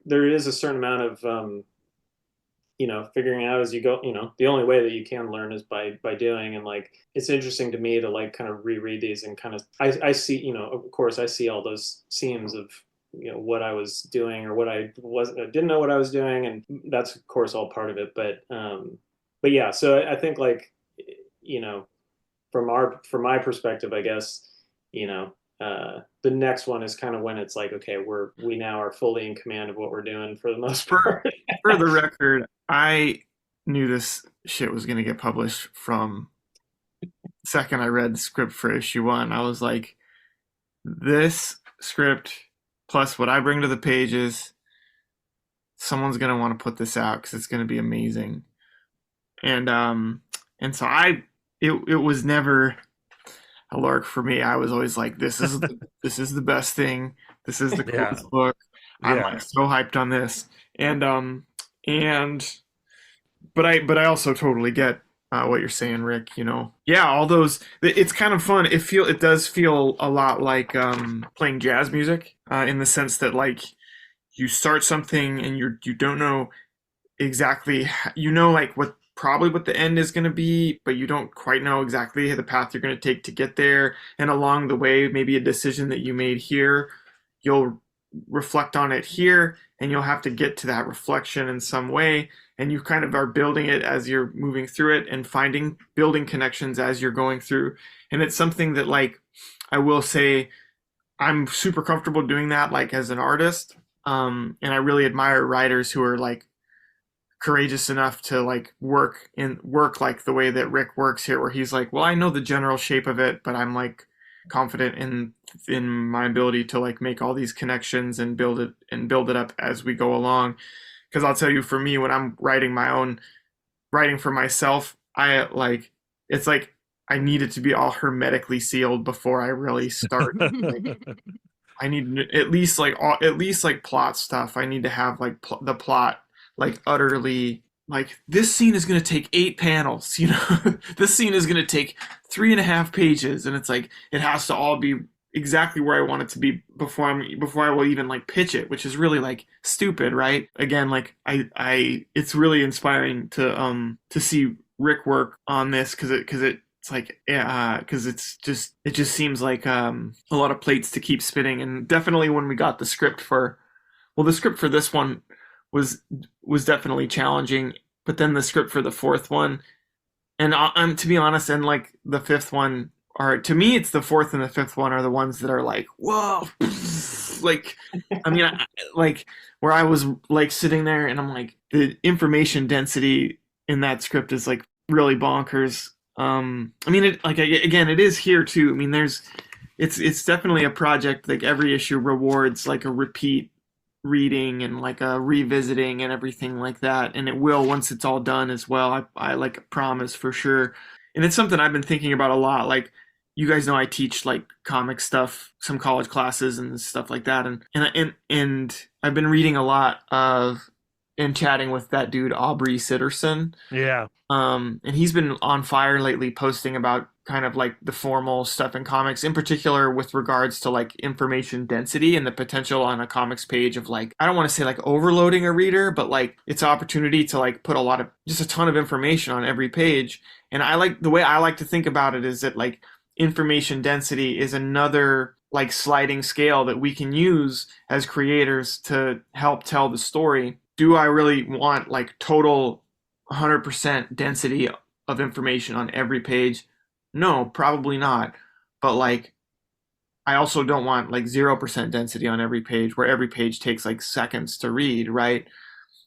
there is a certain amount of you know, figuring out as you go. You know, the only way that you can learn is by doing, and like it's interesting to me to like kind of reread these and kind of I see, you know, of course I see all those seams of, you know, what I was doing or what I didn't know what I was doing, and that's of course all part of it. But yeah, so I think like, you know, from my perspective, I guess, you know, the next one is kind of when it's like, okay, we now are fully in command of what we're doing for the most part. For the record, I knew this shit was gonna get published from the second I read the script for issue 1. I was like, this script plus what I bring to the pages, someone's gonna want to put this out because it's gonna be amazing. And so it was never a lark for me. I was always like, this is the best thing. This is the coolest book. I'm like so hyped on this. But I also totally get what you're saying, Rick. You know, yeah, all those. It's kind of fun. It does feel a lot like playing jazz music in the sense that like you start something and you don't know exactly, you know, like what the end is going to be, but you don't quite know exactly the path you're going to take to get there. And along the way, maybe a decision that you made here, you'll reflect on it here, and you'll have to get to that reflection in some way. And you kind of are building it as you're moving through it and building connections as you're going through. And it's something that, like, I will say I'm super comfortable doing that, like, as an artist. And I really admire writers who are like courageous enough to like work like the way that Rick works here, where he's like, well, I know the general shape of it, but I'm like confident in my ability to like make all these connections and build it up as we go along. Because I'll tell you, for me, when I'm writing for myself, it's like I need it to be all hermetically sealed before I really start. Like, I need at least like plot stuff. I need to have like the plot like utterly, like, this scene is going to take 8 panels, you know. This scene is going to take 3.5 pages, and it's like it has to all be exactly where I want it to be before I will even like pitch it, which is really like stupid, right? Again, like I it's really inspiring to see Rick work on this because it's like, because it just seems like a lot of plates to keep spinning. And definitely when we got the script for this one was definitely challenging, but then the script for the fourth one, and I'm to be honest, and like the fifth one, are, to me, it's the fourth and the fifth one are the ones that are like, whoa, like, I mean, like where I was like sitting there and I'm like, the information density in that script is like really bonkers. I mean, it, like, again, it is here too. I mean, it's definitely a project, like every issue rewards like a repeat reading and like a revisiting and everything like that. And it will once it's all done as well. I like promise for sure. And it's something I've been thinking about a lot. Like you guys know I teach like comic stuff, some college classes and stuff like that. And I've been reading a lot of and chatting with that dude Aubrey Sitterson. Yeah. And he's been on fire lately posting about kind of like the formal stuff in comics, in particular with regards to like information density and the potential on a comics page of like, I don't want to say like overloading a reader, but like it's an opportunity to like put just a ton of information on every page. And the way I like to think about it is that like information density is another like sliding scale that we can use as creators to help tell the story. Do I really want like total 100% density of information on every page? No, probably not. But like, I also don't want like 0% density on every page where every page takes like seconds to read, right?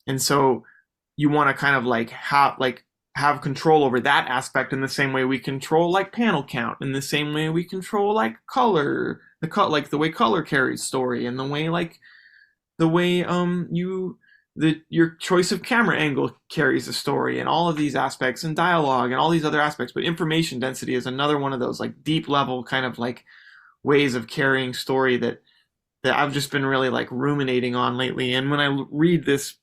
And so you want to kind of like have control over that aspect in the same way we control like panel count, in the same way we control like color, like the way color carries story, and the way your choice of camera angle carries the story, and all of these aspects, and dialogue and all these other aspects. But information density is another one of those like deep level kind of like ways of carrying story that I've just been really like ruminating on lately. And when I reread this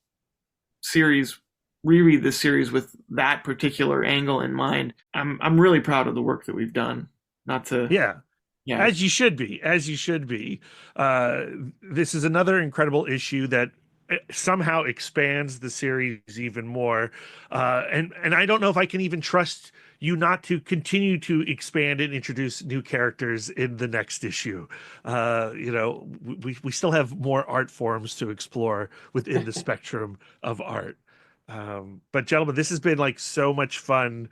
series with that particular angle in mind, I'm really proud of the work that we've done. Not to Yeah. Yeah. As you should be. This is another incredible issue that somehow expands the series even more. And I don't know if I can even trust you not to continue to expand and introduce new characters in the next issue. We still have more art forms to explore within the spectrum of art. But gentlemen, this has been like so much fun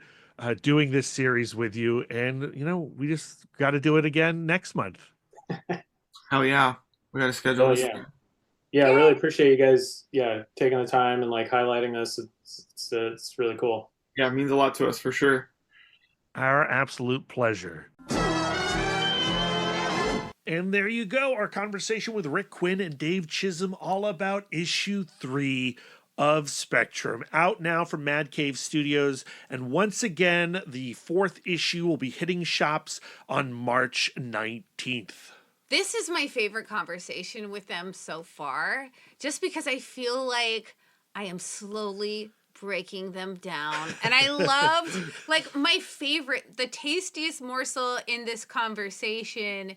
doing this series with you, and we just got to do it again next month. Hell yeah, we got to schedule this. Yeah, I really appreciate you guys, taking the time and like highlighting this. It's really cool. Yeah, it means a lot to us for sure. Our absolute pleasure. And there you go, our conversation with Rick Quinn and Dave Chisholm, all about issue 3 of Spectrum, out now from Mad Cave Studios. And once again, the 4th issue will be hitting shops on March 19th. This is my favorite conversation with them so far, just because I feel like I am slowly breaking them down. And I loved, like, my favorite, the tastiest morsel in this conversation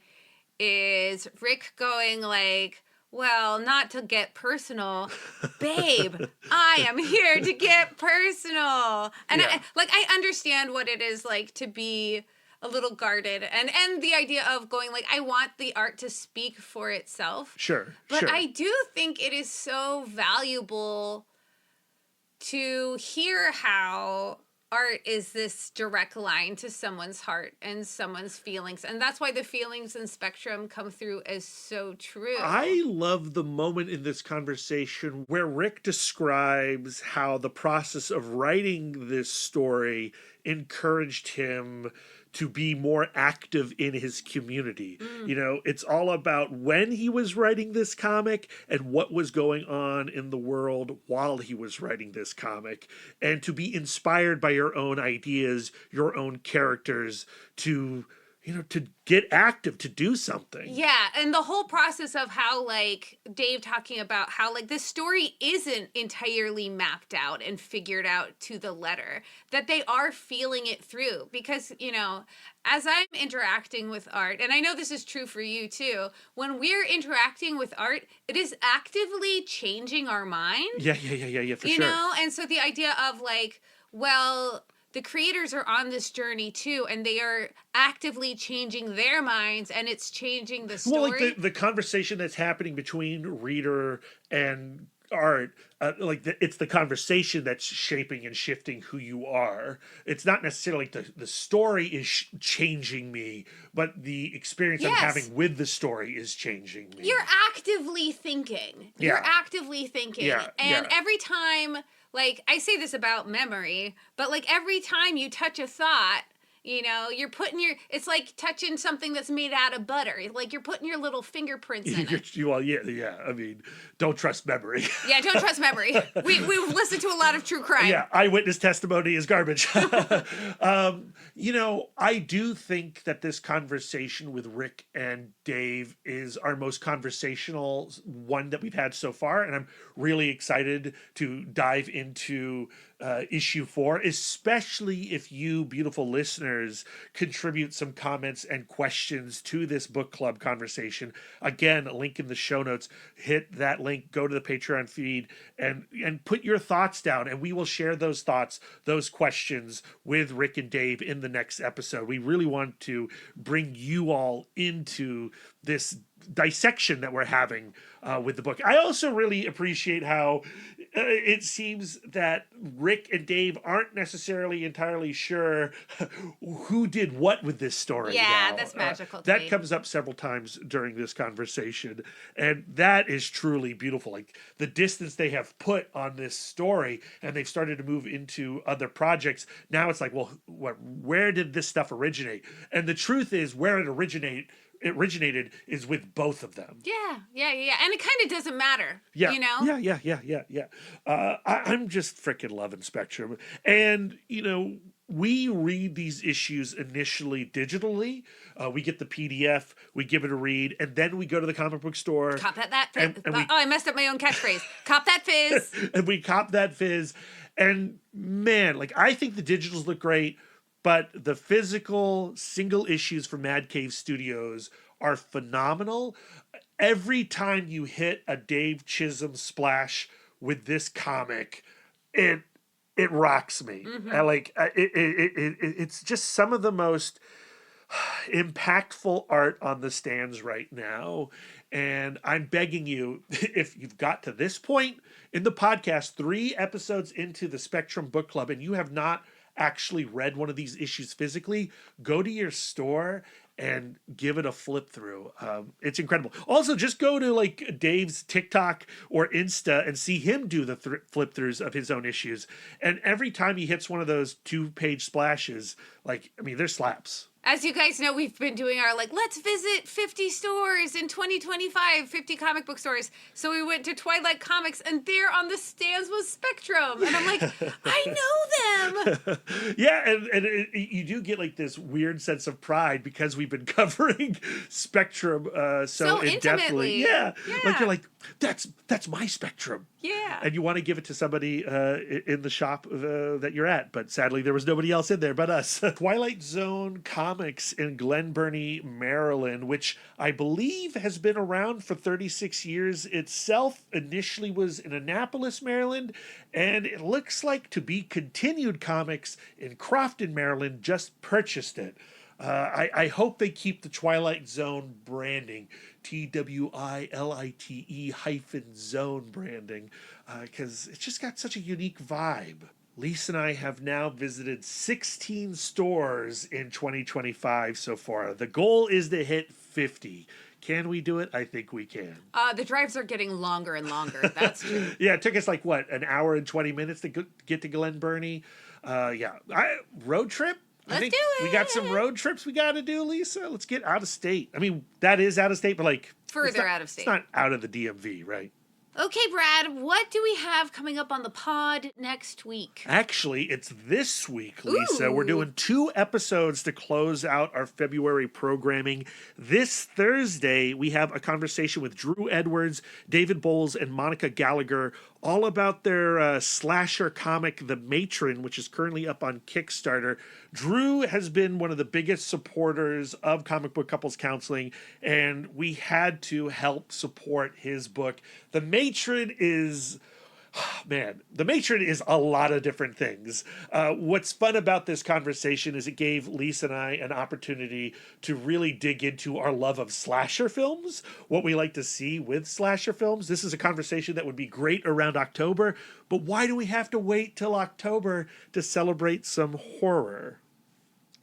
is Rick going like, well, not to get personal, babe, I am here to get personal. And I understand what it is like to be a little guarded, and the idea of going like, I want the art to speak for itself. Sure. But I do think it is so valuable to hear how art is this direct line to someone's heart and someone's feelings. And that's why the feelings in Spectrum come through as so true. I love the moment in this conversation where Rick describes how the process of writing this story encouraged him to be more active in his community. It's all about when he was writing this comic and what was going on in the world while he was writing this comic, and to be inspired by your own ideas, your own characters, to get active, to do something. Yeah, and the whole process of how, like, Dave talking about how, like, the story isn't entirely mapped out and figured out to the letter, that they are feeling it through. Because, as I'm interacting with art, and I know this is true for you too, when we're interacting with art, it is actively changing our mind. Yeah, for sure. And so the idea of, like, well, the creators are on this journey too, and they are actively changing their minds, and it's changing the story. Well, like the conversation that's happening between reader and art, it's the conversation that's shaping and shifting who you are. It's not necessarily like the story is changing me, but the experience I'm having with the story is changing me. You're actively thinking. And every time, like, I say this about memory, but like every time you touch a thought, You know, you're putting it's like touching something that's made out of butter. Like you're putting your little fingerprints in it. Well, yeah. I mean, don't trust memory. Yeah, don't trust memory. We've listened to a lot of true crime. Yeah, eyewitness testimony is garbage. You know, I do think that this conversation with Rick and Dave is our most conversational one that we've had so far, and I'm really excited to dive into issue 4, especially if you beautiful listeners contribute some comments and questions to this book club conversation. Again, a link in the show notes. Hit that link, go to the Patreon feed, and put your thoughts down, and we will share those thoughts, those questions with Rick and Dave in the next episode. We really want to bring you all into this dissection that we're having with the book. I also really appreciate how it seems that Rick and Dave aren't necessarily entirely sure who did what with this story. Yeah, now. that's magical. To That me. comes up several times during this conversation, and that is truly beautiful. Like the distance they have put on this story, and they've started to move into other projects. Now it's like, well, where did this stuff originate? And the truth is, where it originated is with both of them. Yeah. And it kind of doesn't matter. Yeah. You know? Yeah. I'm just freaking loving Spectrum. And, you know, we read these issues initially digitally. We get the PDF, we give it a read, and then we go to the comic book store. Cop that fizz. And I messed up my own catchphrase. Cop that fizz. and we cop that fizz. And man, like I think the digitals look great, but the physical single issues from Mad Cave Studios are phenomenal. Every time you hit a Dave Chisholm splash with this comic, it rocks me. It's just some of the most impactful art on the stands right now. And I'm begging you, if you've got to this point in the podcast, 3 episodes into the Spectrum Book Club, and you have not actually read one of these issues physically, go to your store and give it a flip through. It's incredible. Also, just go to like Dave's TikTok or Insta and see him do the flip throughs of his own issues. And every time he hits one of those 2-page splashes, like, I mean, they're slaps. As you guys know, we've been doing our let's visit 50 stores in 2025, 50 comic book stores. So we went to Twilight Comics, and there on the stands was Spectrum. And I'm like, I know them. Yeah, and you do get like this weird sense of pride because we've been covering Spectrum so in-depthly. Intimately. Yeah, like you're like, that's my Spectrum. Yeah. And you want to give it to somebody in the shop that you're at, but sadly there was nobody else in there but us. Twilight Zone Comics in Glen Burnie, Maryland, which I believe has been around for 36 years itself. Initially was in Annapolis, Maryland, and it looks like to be continued comics in Crofton, Maryland, just purchased it. I hope they keep the Twilight Zone branding, TWILITE-zone branding, because it's just got such a unique vibe. Lisa and I have now visited 16 stores in 2025 so far. The goal is to hit 50. Can we do it? I think we can. The drives are getting longer and longer. That's true. Yeah, it took us like, an hour and 20 minutes to get to Glen Burnie. Road trip? Let's do it. We got some road trips we got to do, Lisa. Let's get out of state. I mean, that is out of state, but like... Further out of state. It's not out of the DMV, right? Okay, Brad, what do we have coming up on the pod next week? Actually, it's this week, Lisa. Ooh. We're doing 2 episodes to close out our February programming. This Thursday, we have a conversation with Drew Edwards, David Bowles, and Monica Gallagher, all about their slasher comic, The Matron, which is currently up on Kickstarter. Drew has been one of the biggest supporters of Comic Book Couples Counseling, and we had to help support his book. The Matron is... Man, The Matron is a lot of different things. What's fun about this conversation is it gave Lisa and I an opportunity to really dig into our love of slasher films, what we like to see with slasher films. This is a conversation that would be great around October, but why do we have to wait till October to celebrate some horror?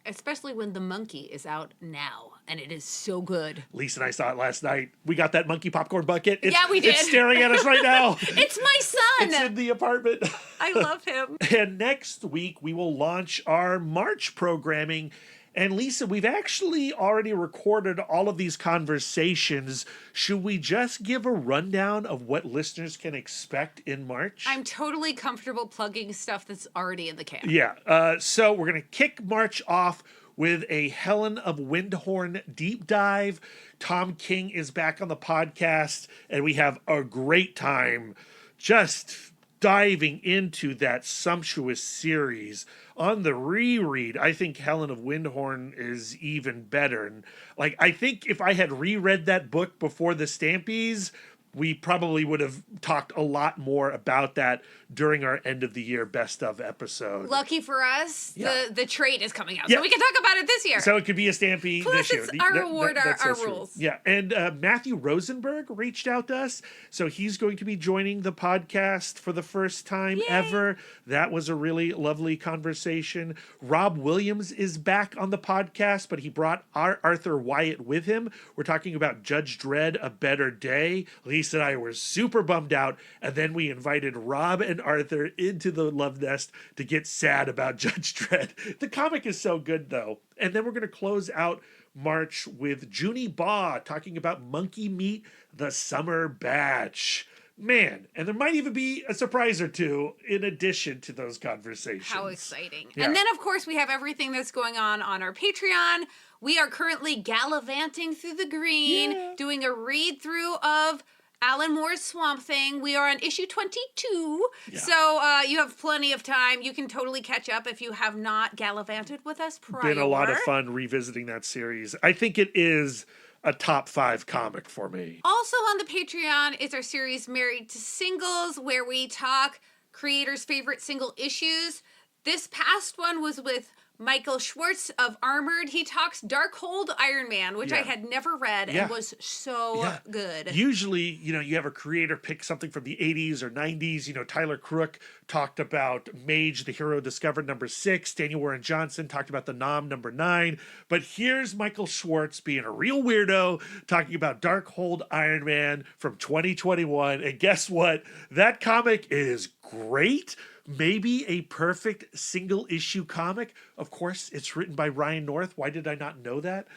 especially when The Monkey is out now, and it is so good. Lisa and I saw it last night. We got that monkey popcorn bucket. Yeah, we did. It's staring at us right now. It's my son! It's in the apartment. I love him. And next week, we will launch our March programming. And Lisa, we've actually already recorded all of these conversations. Should we just give a rundown of what listeners can expect in March? I'm totally comfortable plugging stuff that's already in the can. Yeah. So we're going to kick March off with a Helen of Windhorn deep dive. Tom King is back on the podcast, and we have a great time just diving into that sumptuous series. On the reread, I think Helen of Windhorn is even better. And like, I think if I had reread that book before the Stampies, we probably would have talked a lot more about that during our end of the year best of episode. Lucky for us, Yeah. the trade is coming out, Yeah. so we can talk about it this year. So it could be a Stampy Plus, this year. it's our reward, That's our so true. rules. Yeah, and Matthew Rosenberg reached out to us, so he's going to be joining the podcast for the first time ever. That was a really lovely conversation. Rob Williams is back on the podcast, but he brought Arthur Wyatt with him. We're talking about Judge Dredd, A Better Day. Lisa and I were super bummed out, and then we invited Rob and Arthur into the Love Nest to get sad about Judge Dredd. The comic is so good, though. And then we're going to close out March with Junie Baugh talking about Monkey Meat, the Summer Batch. Man, and there might even be a surprise or two in addition to those conversations. How exciting. Yeah. And then, of course, we have everything that's going on our Patreon. We are currently gallivanting through the green, doing a read-through of Alan Moore's Swamp Thing. We are on issue 22, so you have plenty of time. You can totally catch up if you have not gallivanted with us prior. Been a lot of fun revisiting that series. I think it is a top 5 comic for me. Also on the Patreon is our series Married to Singles, where we talk creators' favorite single issues. This past one was with Michael Schwartz of Armored. He talks Darkhold Iron Man, which I had never read and was so good. Usually, you have a creator pick something from the 80s or 90s. Tyler Crook talked about Mage, the Hero Discovered #6. Daniel Warren Johnson talked about the Nom #9. But here's Michael Schwartz being a real weirdo talking about Darkhold Iron Man from 2021. And guess what? That comic is great. Maybe a perfect single issue comic. Of course, it's written by Ryan North. Why did I not know that?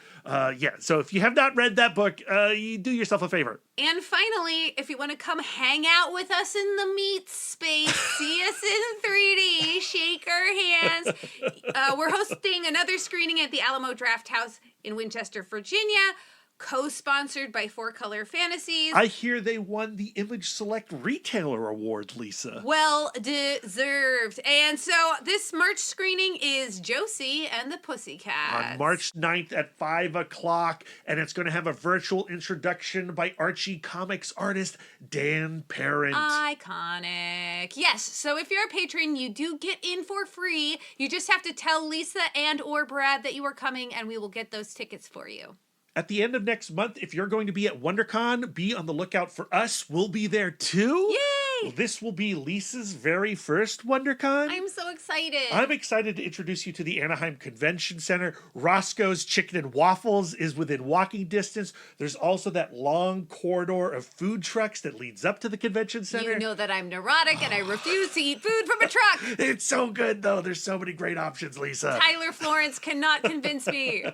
So if you have not read that book, you do yourself a favor. And finally, if you want to come hang out with us in the meat space, see us in 3D, shake our hands. We're hosting another screening at the Alamo Draft House in Winchester, Virginia, co-sponsored by 4Color Fantasies. I hear they won the Image Select Retailer Award, Lisa. Well deserved. And so this March screening is Josie and the Pussycats. On March 9th at 5 o'clock, and it's going to have a virtual introduction by Archie Comics artist Dan Parent. Iconic. Yes, so if you're a patron, you do get in for free. You just have to tell Lisa and or Brad that you are coming, and we will get those tickets for you. At the end of next month, if you're going to be at WonderCon, be on the lookout for us. We'll be there too. Yay! This will be Lisa's very first WonderCon. I'm so excited. I'm excited to introduce you to the Anaheim Convention Center. Roscoe's Chicken and Waffles is within walking distance. There's also that long corridor of food trucks that leads up to the convention center. You know that I'm neurotic and I refuse to eat food from a truck. It's so good, though. There's so many great options, Lisa. Tyler Florence cannot convince me.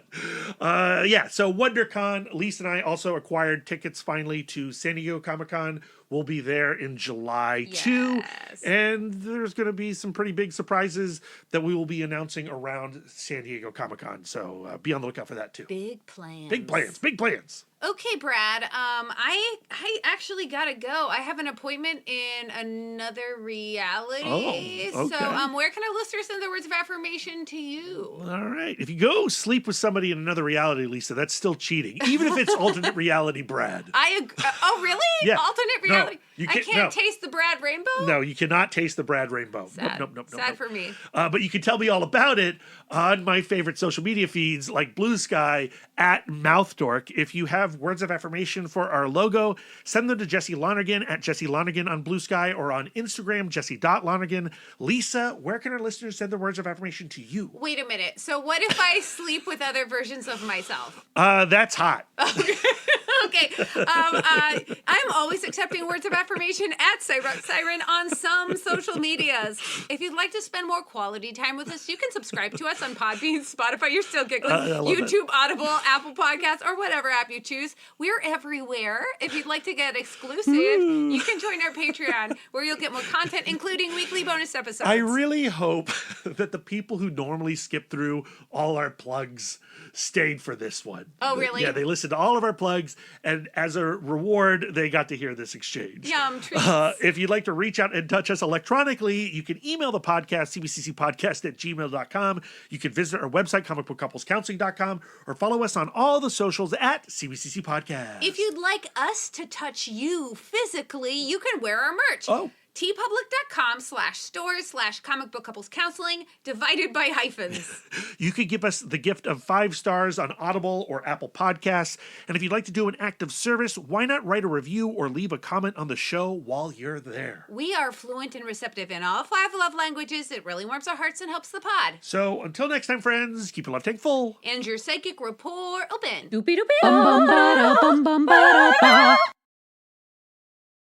So WonderCon, Lisa and I also acquired tickets finally to San Diego Comic-Con. We'll be there in July too. And there's going to be some pretty big surprises that we will be announcing around San Diego Comic-Con. So be on the lookout for that too. Big plans. Big plans. Big plans. Okay, Brad. I actually gotta go. I have an appointment in another reality. Oh, okay. So where can our listeners send their words of affirmation to you? All right. If you go sleep with somebody in another reality, Lisa, that's still cheating. Even if it's alternate reality, Brad. I agree. Oh, really? Yeah. Alternate reality. You I can't- can't no. taste the Brad Rainbow? No, you cannot taste the Brad Rainbow. Sad. Nope. Sad for me. But you can tell me all about it on my favorite social media feeds like Blue Sky at MouthDork. If you have words of affirmation for our logo, send them to Jesse Lonergan at Jesse Lonergan on Blue Sky or on Instagram, Jesse.Lonergan. Lisa, where can our listeners send their words of affirmation to you? Wait a minute. So what if I sleep with other versions of myself? That's hot. Okay. I'm always accepting words of affirmation at Siren on some social medias. If you'd like to spend more quality time with us, you can subscribe to us on Podbean, Spotify, you're still giggling, YouTube, Audible, Apple Podcasts, or whatever app you choose. We're everywhere. If you'd like to get exclusive, you can join our Patreon, where you'll get more content, including weekly bonus episodes. I really hope that the people who normally skip through all our plugs stayed for this one. Oh, really? Yeah, they listened to all of our plugs, and as a reward, they got to hear this exchange. Yum, treats. If you'd like to reach out and touch us electronically, you can email the podcast, cbccpodcast@gmail.com. You can visit our website, comicbookcouplescounseling.com, or follow us on all the socials at CBCC Podcast. If you'd like us to touch you physically, you can wear our merch. Oh. tpublic.com/stores/comic book couples counseling divided by hyphens. You could give us the gift of 5 stars on Audible or Apple Podcasts. And if you'd like to do an act of service, why not write a review or leave a comment on the show while you're there? We are fluent and receptive in all 5 love languages. It really warms our hearts and helps the pod. So until next time, friends, keep your love tank full. And your psychic rapport open. Doopy doopy. Bum bum ba da bum bum ba da ba.